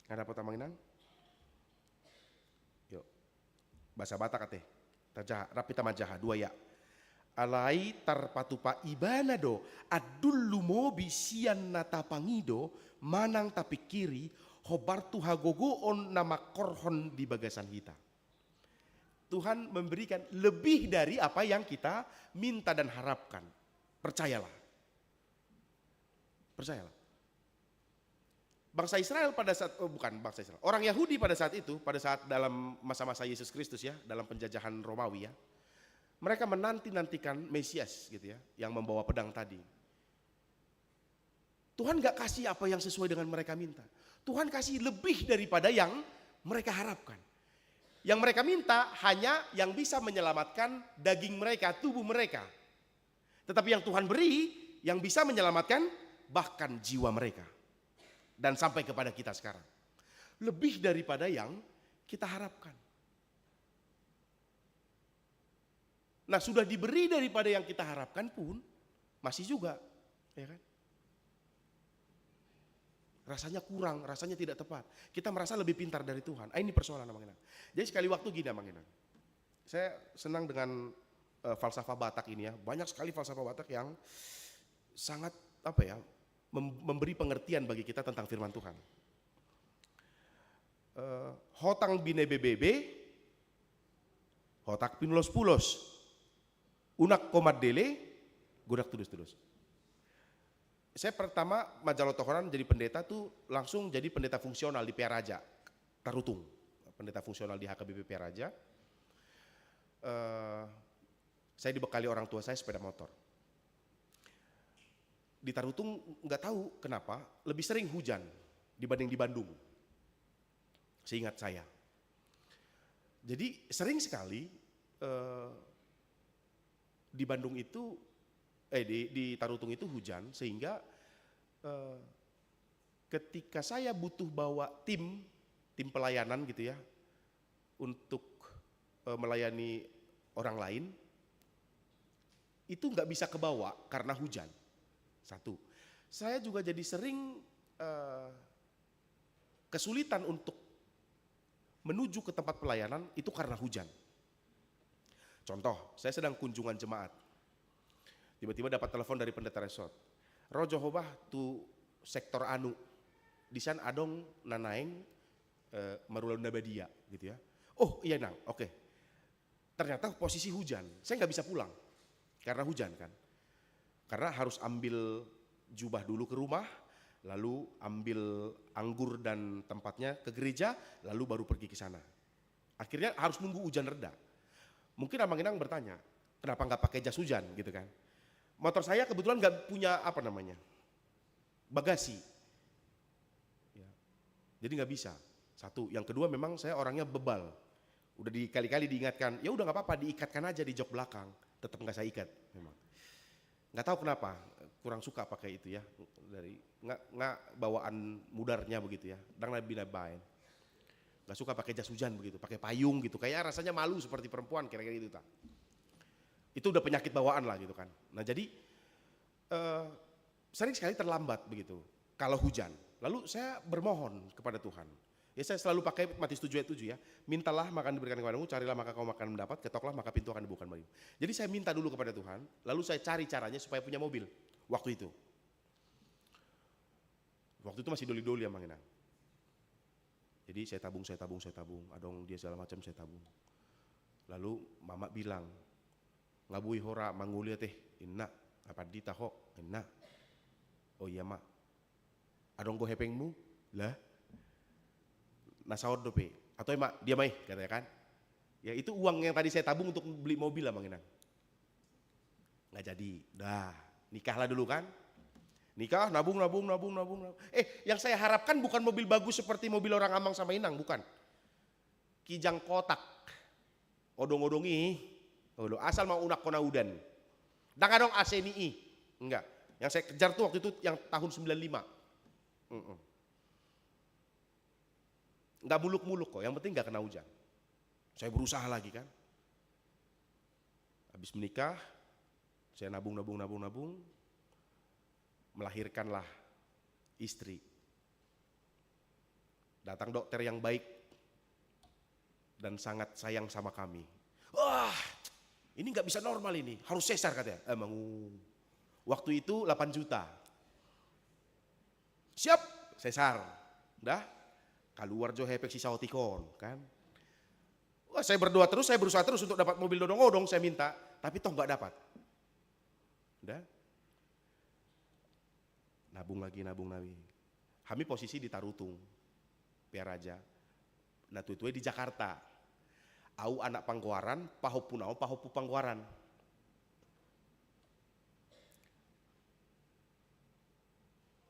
Ada apa tamanginan? Yuk. Bahasa Batak kate. Tajaha, rapi tamajaha, 2 ya. Alai tarpatupa ibanado adullu mobi sian natapangido manang tapi kiri hobartu hagogo on nama korhon di bagasan kita. Tuhan memberikan lebih dari apa yang kita minta dan harapkan. Percayalah. Percayalah. Bangsa Israel pada saat, bukan bangsa Israel, orang Yahudi pada saat itu, pada saat dalam masa-masa Yesus Kristus ya, dalam penjajahan Romawi ya, mereka menanti-nantikan Mesias gitu ya, yang membawa pedang tadi. Tuhan gak kasih apa yang sesuai dengan mereka minta. Tuhan kasih lebih daripada yang mereka harapkan. Yang mereka minta hanya yang bisa menyelamatkan daging mereka, tubuh mereka. Tetapi yang Tuhan beri, yang bisa menyelamatkan bahkan jiwa mereka. Dan sampai kepada kita sekarang. Lebih daripada yang kita harapkan. Nah sudah diberi daripada yang kita harapkan pun masih juga, ya kan? Rasanya kurang, rasanya tidak tepat. Kita merasa lebih pintar dari Tuhan. Ini persoalan Amang Inang. Jadi sekali waktu gini Amang Inang. Saya senang dengan falsafah Batak ini ya. Banyak sekali falsafah Batak yang sangat memberi pengertian bagi kita tentang firman Tuhan. Hotang bine bebebe, hotak pinulos pulos, unak komat dele, godak tudus-tudus. Saya pertama Majaloto Horan jadi pendeta tuh langsung jadi pendeta fungsional di Piaraja, Tarutung. Pendeta fungsional di HKBP Piaraja. Saya dibekali orang tua saya sepeda motor. Di Tarutung nggak tahu kenapa lebih sering hujan dibanding di Bandung. Seingat saya. Jadi sering sekali di Bandung itu di Tarutung itu hujan sehingga ketika saya butuh bawa tim pelayanan gitu ya untuk melayani orang lain itu nggak bisa kebawa karena hujan. Satu, saya juga jadi sering kesulitan untuk menuju ke tempat pelayanan itu karena hujan. Contoh, saya sedang kunjungan jemaat. Tiba-tiba dapat telepon dari pendeta resort. Rojo hobah tu sektor anu. Di sana adong nanaeng marulau nabadia gitu ya. Oh iya nang, oke. Ternyata posisi hujan, saya nggak bisa pulang karena hujan kan. Karena harus ambil jubah dulu ke rumah, lalu ambil anggur dan tempatnya ke gereja, lalu baru pergi ke sana. Akhirnya harus nunggu hujan reda. Mungkin Amang Inang bertanya, kenapa nggak pakai jas hujan gitu kan? Motor saya kebetulan nggak punya bagasi. Ya. Jadi nggak bisa. Satu, yang kedua memang saya orangnya bebal. Udah dikali-kali diingatkan, ya udah nggak apa-apa diikatkan aja di jok belakang, tetap nggak saya ikat memang. Nggak tahu kenapa, kurang suka pakai itu ya, dari nggak bawaan mudarnya begitu ya, dan lebih nabain. Nggak suka pakai jas hujan begitu, pakai payung gitu, kayak rasanya malu seperti perempuan kira-kira itu tak. Itu udah penyakit bawaan lah gitu kan. Nah jadi sering sekali terlambat begitu kalau hujan. Lalu saya bermohon kepada Tuhan. Ya saya selalu pakai Matius 7 ayat 7 ya. Mintalah maka diberikan kepadamu, carilah maka kamu akan mendapat, ketoklah maka pintu akan dibukakan bagimu. Jadi saya minta dulu kepada Tuhan, lalu saya cari caranya supaya punya mobil waktu itu. Waktu itu masih doli-doli Amang Inang. Jadi saya tabung, adong dia segala macam saya tabung. Lalu mama bilang, ngabui hora mangulia teh enak. Apa di taho, enak. Oh iya mak. Adong go hepengmu, lah. Nasaor dope. Atau emak, dia mai, katanya kan. Ya itu uang yang tadi saya tabung untuk beli mobil lah Mang Inang. Nggak jadi, dah. Nikahlah dulu kan. Nikah, nabung. Yang saya harapkan bukan mobil bagus seperti mobil orang Amang sama Inang, bukan. Kijang kotak. Odong-odongi. Asal mau unak kona udan. Dan kadang AC ni. Enggak. Yang saya kejar tuh waktu itu yang tahun 95. Enggak muluk-muluk kok, yang penting enggak kena hujan. Saya berusaha lagi kan. Habis menikah, saya nabung. Melahirkanlah istri. Datang dokter yang baik dan sangat sayang sama kami. Wah, ini nggak bisa normal ini, harus sesar katanya. Emang waktu itu 8 juta. Siap, sesar. Udah, keluar jo hepek si saotikon kan. Wah, saya berdoa terus, saya berusaha terus untuk dapat mobil dodong-odong, saya minta, tapi toh nggak dapat. Udah. Nabung lagi. Kami posisi di Tarutung, Piaraja. Nah tuh di Jakarta. Au anak Panggoaran, pahopu Panggoaran.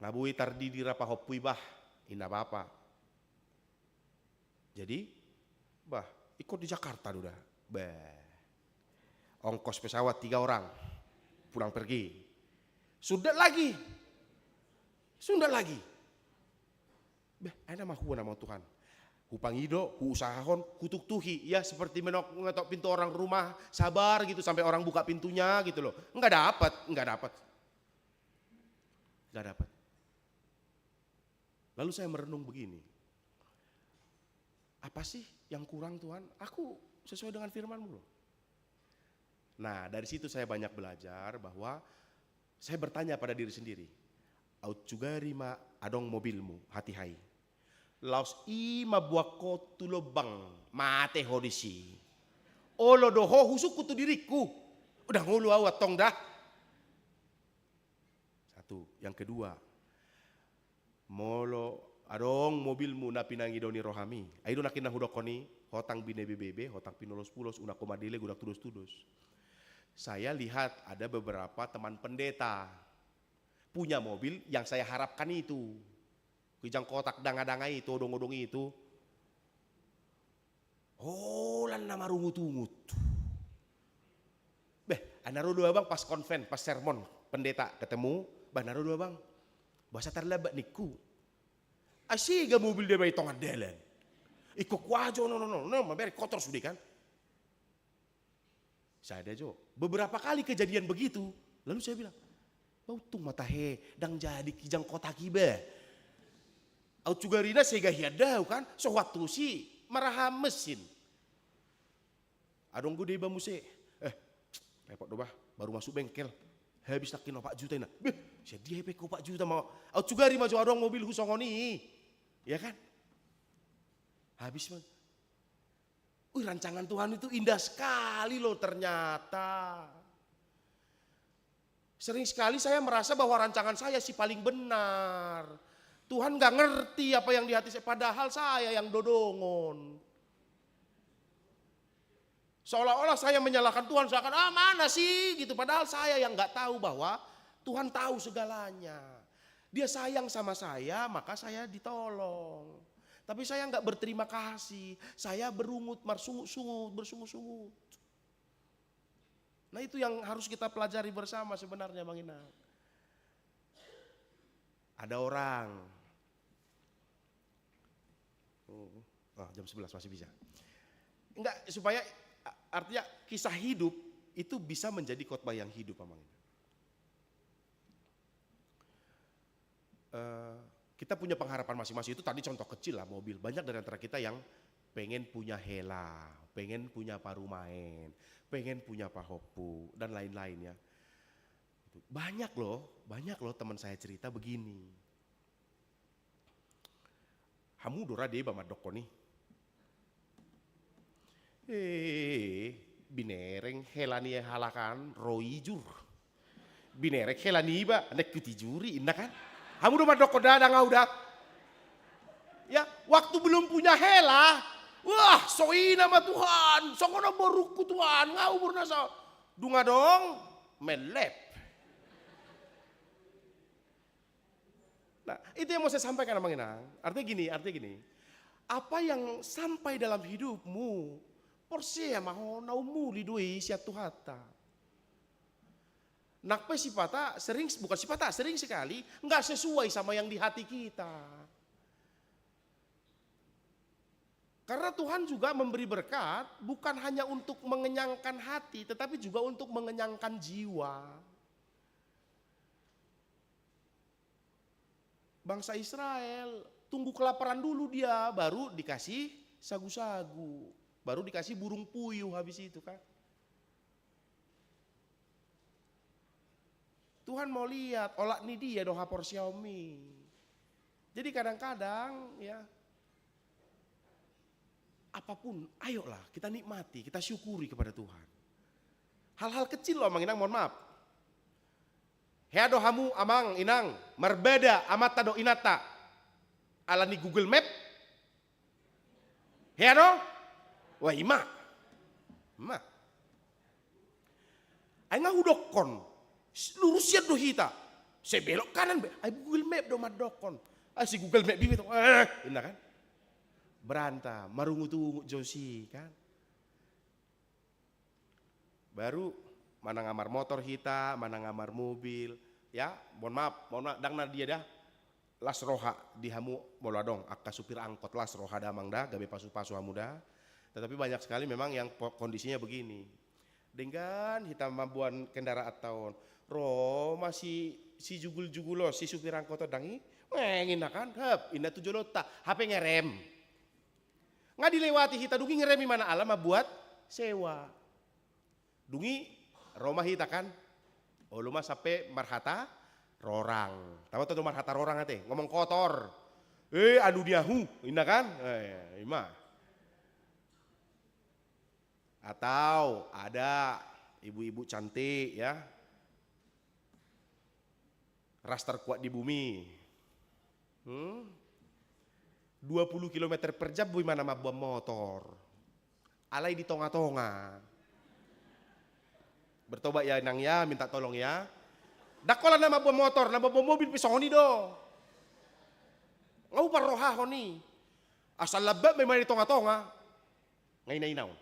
Ngabui tardi dira pahopui bah, ina apa. Jadi, bah ikut di Jakarta udah. Ongkos pesawat 3 orang, pulang pergi. Sudah lagi. Ada mah nama Tuhan. Hupangido, usahahon, kutuk-tuhi. Ya seperti mengetok pintu orang rumah, sabar gitu sampai orang buka pintunya gitu loh. Enggak dapat. Lalu saya merenung begini. Apa sih yang kurang Tuhan? Aku sesuai dengan firman-Mu loh. Nah dari situ saya banyak belajar bahwa saya bertanya pada diri sendiri. Aut juga rima adong mobilmu hati hai. Laos ima buako tulobang mate hodisi. Olo doho husuk kutu diriku. Udah ngulu awat tong dah. Satu, yang kedua. Molo adong mobilmu na pinangidoni rohami. Aido nakin na hudokoni hotang bine bebe, hotang pinulos pulos una komadile gudak tudus. Saya lihat ada beberapa teman pendeta punya mobil yang saya harapkan itu. Kijang kotak danga-danga itu, odong-odongi itu. Oh, lan nama rungut-ungut. Anaro dua bang pas konven, pas sermon pendeta ketemu, naro dua bang. Bahasa terlebat niku. Asiga mobil dia bayi tongan delen. Ikut wajo no, maberi kotor sudah kan. Saya ada jo. Beberapa kali kejadian begitu, lalu saya bilang, bau tung mata he, dang jadi kijang kotak ibe. Au juga rina sega hiadau kan, so waktu si marah mesin. Adong gue deba muse, repot dobah, baru masuk bengkel, habis lakin 4 juta ina. Saya dia peko 4 juta mau, au juga rima jo adong mobil husongoni, ya kan? Habis man. Rancangan Tuhan itu indah sekali loh ternyata. Sering sekali saya merasa bahwa rancangan saya sih paling benar. Tuhan gak ngerti apa yang di hati saya, padahal saya yang dodongon. Seolah-olah saya menyalahkan Tuhan, seakan mana sih gitu. Padahal saya yang gak tahu bahwa Tuhan tahu segalanya. Dia sayang sama saya, maka saya ditolong. Tapi saya gak berterima kasih, saya berungut, bersungut-sungut. Nah itu yang harus kita pelajari bersama sebenarnya Bang Inang. Ada orang, jam 11 masih bisa. Enggak, supaya artinya kisah hidup itu bisa menjadi khotbah yang hidup Bang Inang. Kita punya pengharapan masing-masing, itu tadi contoh kecil lah mobil. Banyak dari antara kita yang pengen punya hela, pengen punya paru main, pengen punya pahopu dan lain-lain ya. Banyak loh teman saya cerita begini. Hamu dora deh bama doko nih. Binereng helani halakan roijur. Binerek hela niba, nek kuti juri, indah kan? Hamu udah madok kodada ngau dah. Ya, waktu belum punya hela, wah, soina ma Tuhan, songono borukku Tuhan, ngau burnasa. Dunga dong, melep. Nah, itu yang mau saya sampaikan Bang Inang. Artinya gini. Apa yang sampai dalam hidupmu, porsia maho naumu lidui sia Tuhata. Nakpe sering sekali nggak sesuai sama yang di hati kita. Karena Tuhan juga memberi berkat bukan hanya untuk mengenyangkan hati, tetapi juga untuk mengenyangkan jiwa. Bangsa Israel tunggu kelaparan dulu dia, baru dikasih sagu-sagu, baru dikasih burung puyuh habis itu kan. Tuhan mau lihat olak ni dia doha por Xiaomi. Jadi kadang-kadang ya apapun ayolah kita nikmati, kita syukuri kepada Tuhan. Hal-hal kecil loh Mang Inang, mohon maaf. Hea dohamu amang inang berbeda amat tado inata alani Google Map. Hea do? Wah ima. Aing ngahudokon. Lurusnya do hita. Saya belok kanan, ay Google Map do madokon. Ay si Google Map bibit, indah kan? Beranta, marungu-tungu Josi kan? Baru mana ngamar motor hita, mana ngamar mobil, ya mohon maaf, dang dia dah. Las roha di hamu moladong, akka supir angkot las roha damang dah, gabe pasu-pasu hamu dah. Tetapi banyak sekali memang yang kondisinya begini. Dengan hitam mambuan kendaraan tahun, masih si jugul-jugulo si supir angkot dangi, ngina kan, indah tujuh lota, HP ngerem. Nggak dilewati hita dungi ngerem mana alam buat sewa. Dungi Roma hita kan, luma sampai marhata rorang. Tahu tuh marhata rorang ate, ngomong kotor. Adu diahu, indah kan, ima. Atau ada ibu-ibu cantik ya, ras terkuat di bumi. 20 km per jam bagaimana mabua motor. Alai di tonga-tonga. Bertobat ya nang ya, minta tolong ya. Dakola nama buah motor, nama buah mobil pisoni do. Ngau paroha honi. Asal lebab memang di tonga-tonga. Ngainainaw.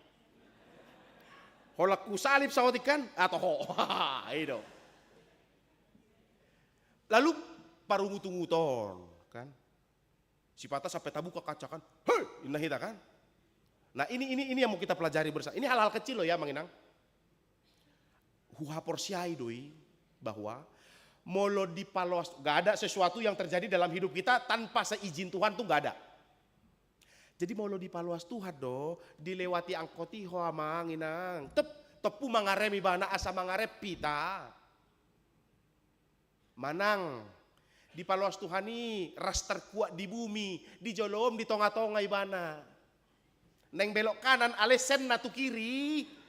Holak ku salib sawotikan atau ho. Itu. Lalu parungutunguton kan. Si patah sampai tabu ke kaca kan. Hei, indah hita kan. Nah ini yang mau kita pelajari bersama. Ini hal-hal kecil loh ya Mang Inang. Huha porsiai doi bahwa molo di palos gak ada sesuatu yang terjadi dalam hidup kita tanpa seizin Tuhan tuh gak ada. Jadi molo di paluas Tuhan do dilewati angkoti hoa Mang Inang. Tepu mangaremi bana asa mangarep pita. Manang di paluas Tuhan ini ras terkuat di bumi, di jolom di tonga-tonga ibana. Neng belok kanan alesen natu kiri.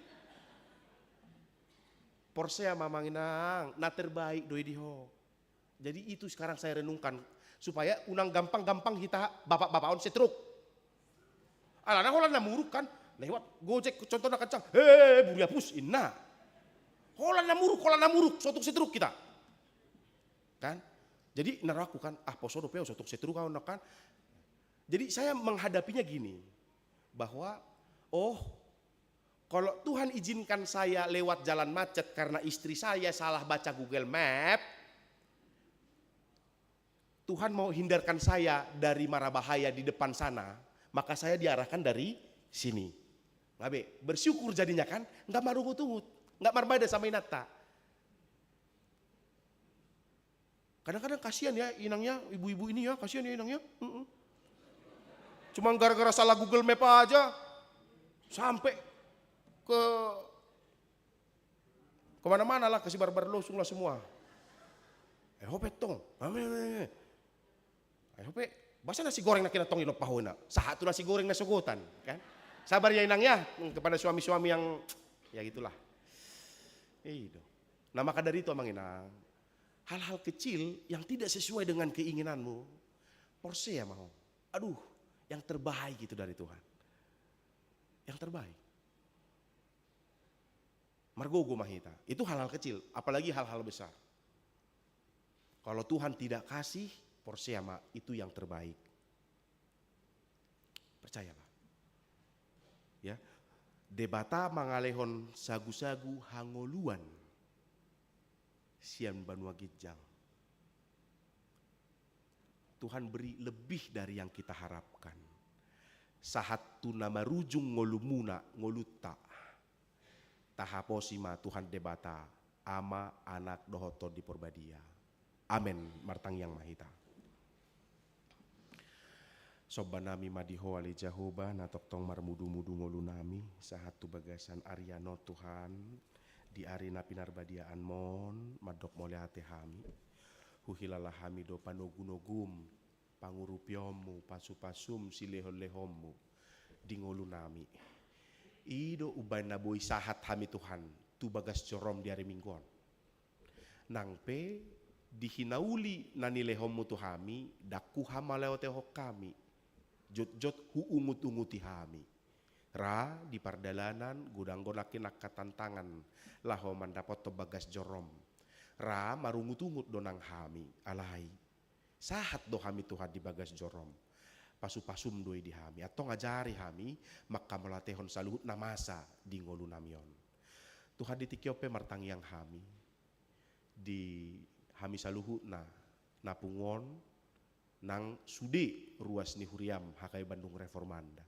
Porsea Mang Inang, na terbaik doi diho. Jadi itu sekarang saya renungkan supaya unang gampang-gampang kita bapak-bapak on setruk. Alana holan namuruk kan, lewat Gojek contohnya kencang, buru hapus inna. Holan namuruk, sotuk setruk kita. Kan? Jadi naraku kan, poso dopeo sotuk setruk kan. Jadi saya menghadapinya gini, bahwa kalau Tuhan izinkan saya lewat jalan macet karena istri saya salah baca Google Map, Tuhan mau hindarkan saya dari mara bahaya di depan sana, maka saya diarahkan dari sini. Ngabe, bersyukur jadinya kan, nggak marungut-ungut, nggak marbada sama inata. Kadang-kadang kasihan ya inangnya, ibu-ibu ini ya, kasihan ya inangnya. Cuma gara-gara salah Google Map aja, sampai ke kemana-mana lah, kasih barbar losung lah semua. Hopet tong, hopet, basa nasi goreng nak kena tong ilop pahona, satu nasi goreng nasi sogotan, kan? Sabar ya inang ya, kepada suami-suami yang ya gitulah. Itu. Nah maka dari itu amanginang, hal-hal kecil yang tidak sesuai dengan keinginanmu, porsea mau. Aduh, yang terbaik itu dari Tuhan. Yang terbaik. Margogo mahita. Itu hal-hal kecil, apalagi hal-hal besar. Kalau Tuhan tidak kasih, porsea ma, itu yang terbaik. Percayalah. Ya. Debata mangalehon sagu-sagu hangoluan. Sian banua gijang. Tuhan beri lebih dari yang kita harapkan. Sahat tu nama rujung ngolumuna ngoluta. Tahaposima Tuhan debata ama anak dohoto di porbadia. Amen martang yang mahita. Sobanami madiho ali Jehovah natok tong marmudu-mudu ngolunami sahat tu bagasan Ariano Tuhan di arena pinarbadiaan mon madok mole hate hami. Huhilalah hami do panogunogum pangurupiomu pasupasum silehon-lehommu di ngolunami. Ido ubay na boy sahat hami Tuhan tu bagas corom di hari mingguan. Nangpe dihinauli na nilehommu tu hami dakuha maleote hok kami. Jot-jot huungut-unguti hami. Ra di pardalanan gudang-gonakin nakatantangan laho mandapot to bagas jorom. Ra marungut-ungut donang hami alai. Sahat do hami Tuhan di bagas jorom. Pasupasum doi di hami atau ngajari hami maka melatehon saluhut namasa di ngolu namion. Tuhan ditikiope martang yang hami di hami saluhut na napungon nang sude ruas ni huriam hakai Bandung Reformanda.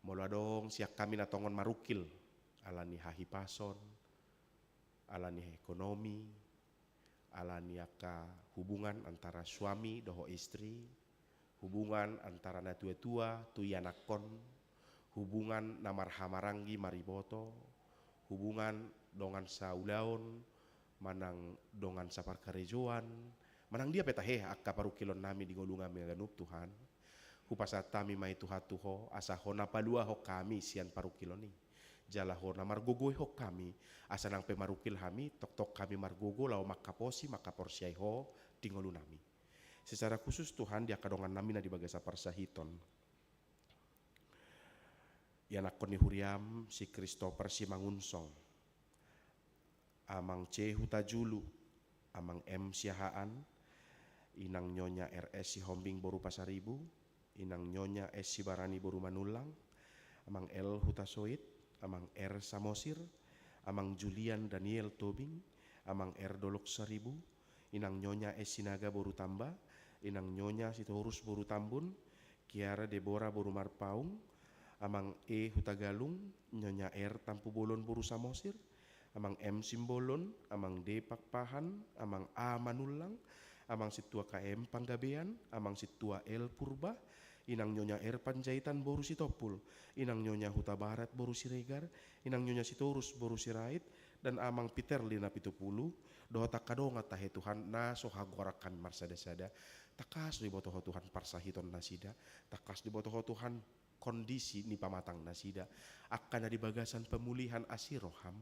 Mula dong siak kami natongon marukil alani hahipason, alani ekonomi, alani aka hubungan antara suami doho istri, hubungan antara na tua-tua tu yanakon, hubungan namar hamarangi mariboto, hubungan dongan saulaon, manang dongan sapar karejoan, manang dia petahe akka parukilon nami di ngolungami ganup Tuhan. Hupasatami mai Tuhan tuho asahona palua hok kami sian parukilon ni. Jalahona margogoy hok kami asa nang pemarukil hami tok-tok kami margogo lau makaposi makaporsiai ho di ngolunami. Secara khusus Tuhan dia kadongan nami na di bagasa parsahiton. Yanakon ni huriam si Christopher si mangunsong. Amang C hutajulu, amang M siahaan, inang nyonya RS si hombing boru pasaribu, inang nyonya S si barani boru manulang, amang L hutasoit, amang R samosir, amang Julian Daniel Tobing, amang R dolok seribu, inang nyonya S sinaga boru tambah, inang nyonya sitorus boru tambun, Kiara Deborah boru marpaung, amang E hutagalung, nyonya R tampu bolon boru samosir, amang M simbolon, amang D pakpahan, amang A manulang, amang situa KM panggabean, amang situa L purba, inang nyonya R panjaitan boru sitopul, inang nyonya huta barat boru siregar, inang nyonya sitorus boru sirait, dan amang Peter lina pitupulu, doa takadonga tahe Tuhan na sohagorakan marsada-sada, takas di botoho Tuhan parsahiton nasida, takas di botoho Tuhan kondisi ni pamatang nasida, akan di bagasan pemulihan asiroham,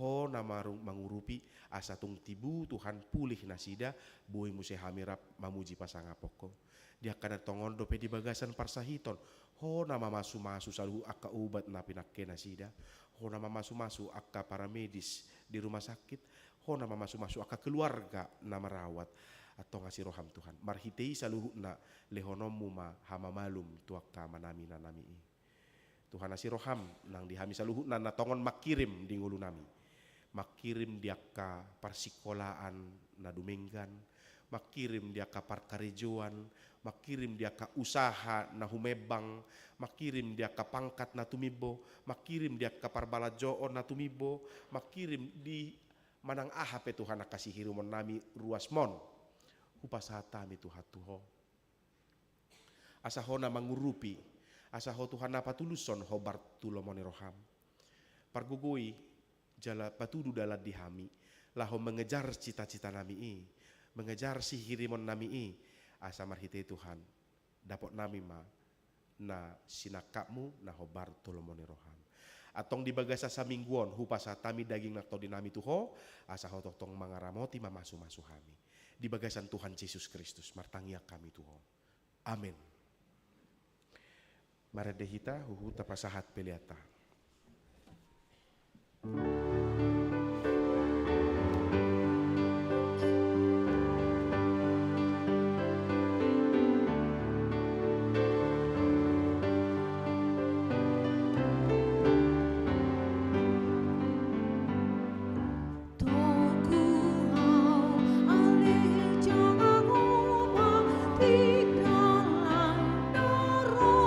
ho namarung mangurupi asatung tibu Tuhan pulih nasida, boy muse hamirap mamuji pasangapoko. Dia akan tongon dope di bagasan parsahiton, ho nama masu-masu salu akka ubat na pinakke nasida, ho nama masu-masu akka para medis di rumah sakit, ho nama masu-masu akka keluarga na merawat atau ngasih roham Tuhan. Marhitei saluhu na lehonomu ma hama malum tuakka manami nanami. Tuhan ngasih roham nang dihami saluhu na natongon makirim di ngulu nami. Makirim dia ka parsikolahan na dumenggan, makirim dia ka parkarejoan, makirim dia ka usaha na humebang, makirim dia ka pangkat na tumibo, makirim dia ka parbalajoon na tumibo, makirim di manang ahape Tuhan na kasih hirumon nami ruas mon. Hupasatami Tuhan tuho. Asaho na mangurupi, asaho Tuhan na patuluson hobar tulomoni roham. Pargugui jala patudu dalat dihami, laho mengejar cita-cita nami mengejar sihirimon nami asa marhite Tuhan, dapot nami ma na sinakapmu na hobar tulomoni roham. Atong di bagasa samingguon hupasa tami daging nakto dinami tuho asa hototong mangaramoti mamasu-masu kami. Di bagasan Tuhan Yesus Kristus martangiak kami tuho. Amin. Maradehita huhu tapasahat peliata. Di dalam narodopon,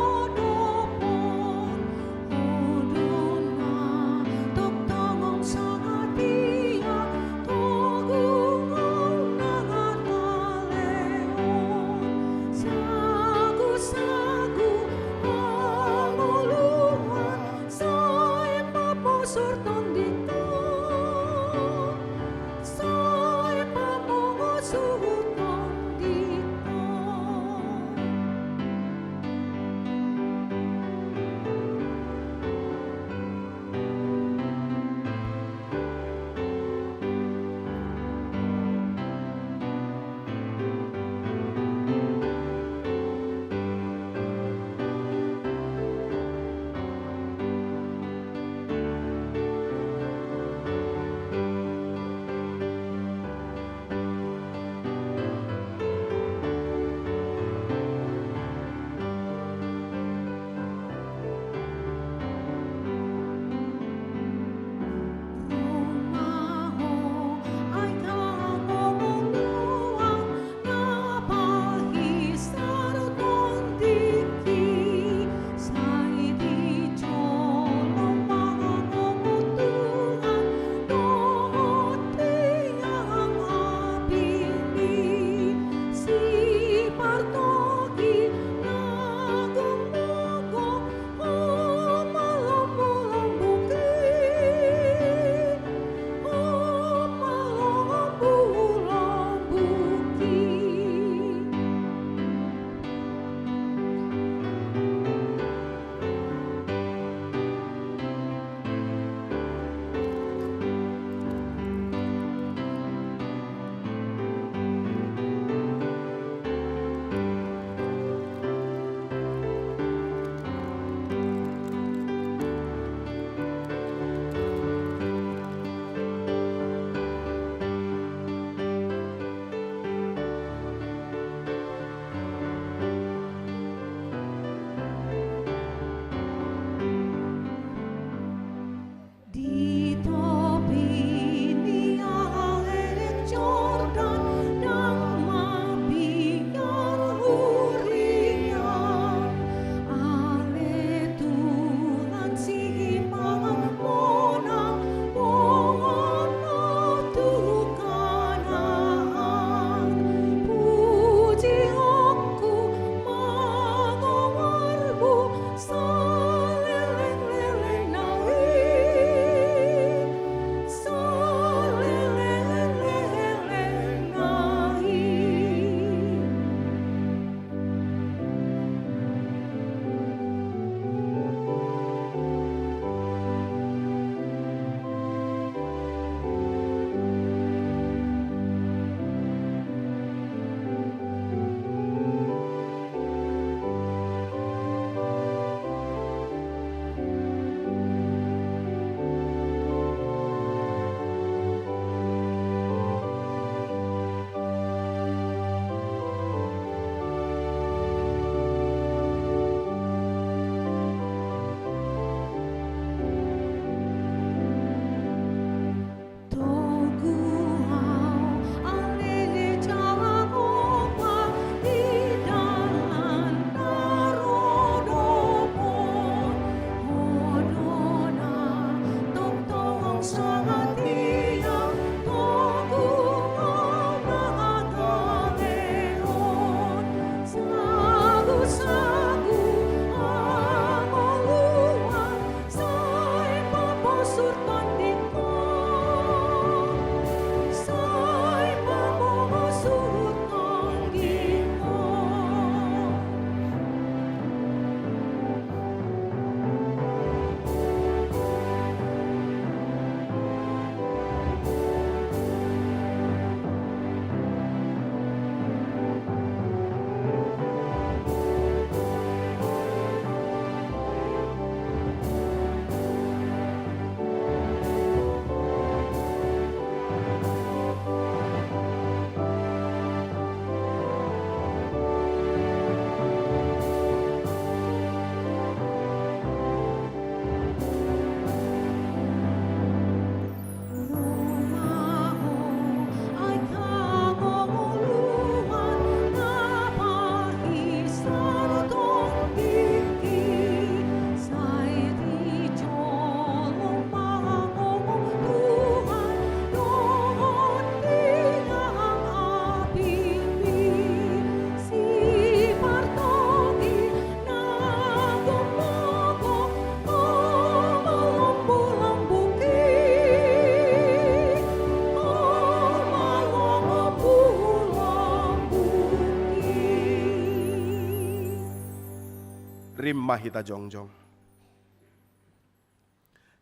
rim mahita jongjong.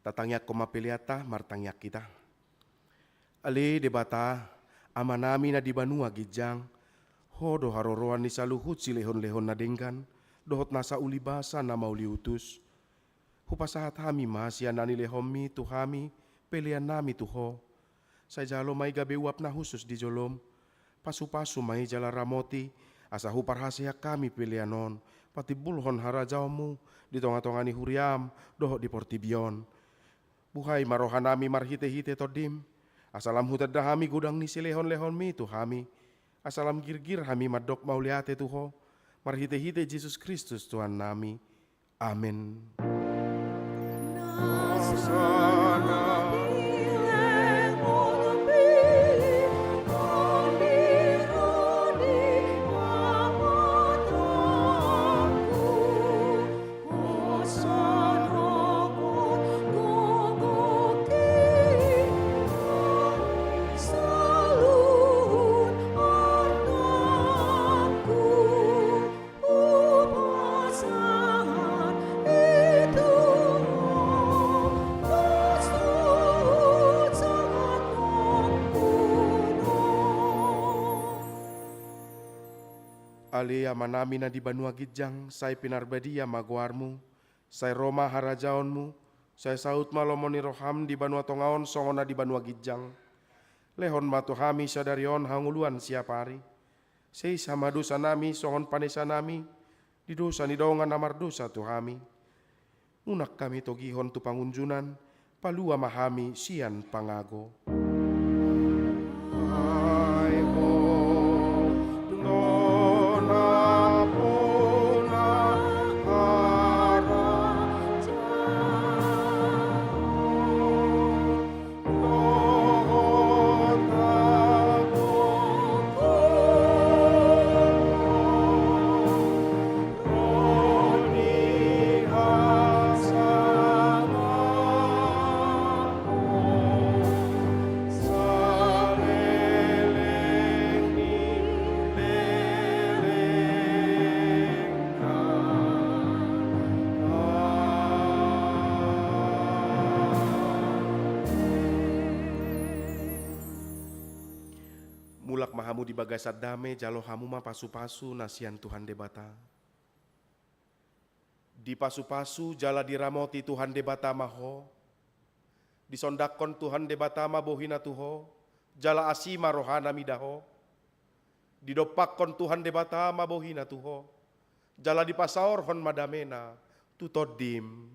Tatangyak koma piliata martangyak kita. Ali debata amanami na di banua gijang. Hodo haroroan ni saluhut si lehon-lehon na dengkan. Dohot nasa ulibasa na mauli utus. Hupasahat hami masya nani lehomi tuhami pelian nami tuho. Sa jalo may gabi uap na husus di jolom. Pasu-pasu may jala ramoti. Asa huparhasya kami pilianon. Pati bulhon harajaumu di tonga-tonga ni huriam dohot di portibion. Buhay marohan nami marhite-hite todim. Asalam hutad hami gudang ni silehon-lehon mi tuhami. Asalam gir-gir hami madok mauliate tuho. Marhite-hite Jesus Kristus Tuhan nami. Amin. Alia manami na di banua gijang, say pinarbadia maguarmu, say Roma harajaonmu, say saut malomoni roham di banua tongaon songona di banua gijang. Lehon matuhami sadarion hanguluan siapari. Sei sama dosa nami songon panesa nami, di dosa ni daungan amar dosa tuhami. Unak kami togihon tu pangunjunan, palua mahami sian pangago. Mulak mahamu di bagasat dame jalo hamu ma pasu-pasu nasian Tuhan debata. Di pasu-pasu jala diramoti Tuhan debata maho. Disondakon Tuhan debata ma bohina tuho. Jala asima rohana midaho. Didopakon Tuhan debata ma bohina tuho. Jala dipasaor hon madamena tutodim.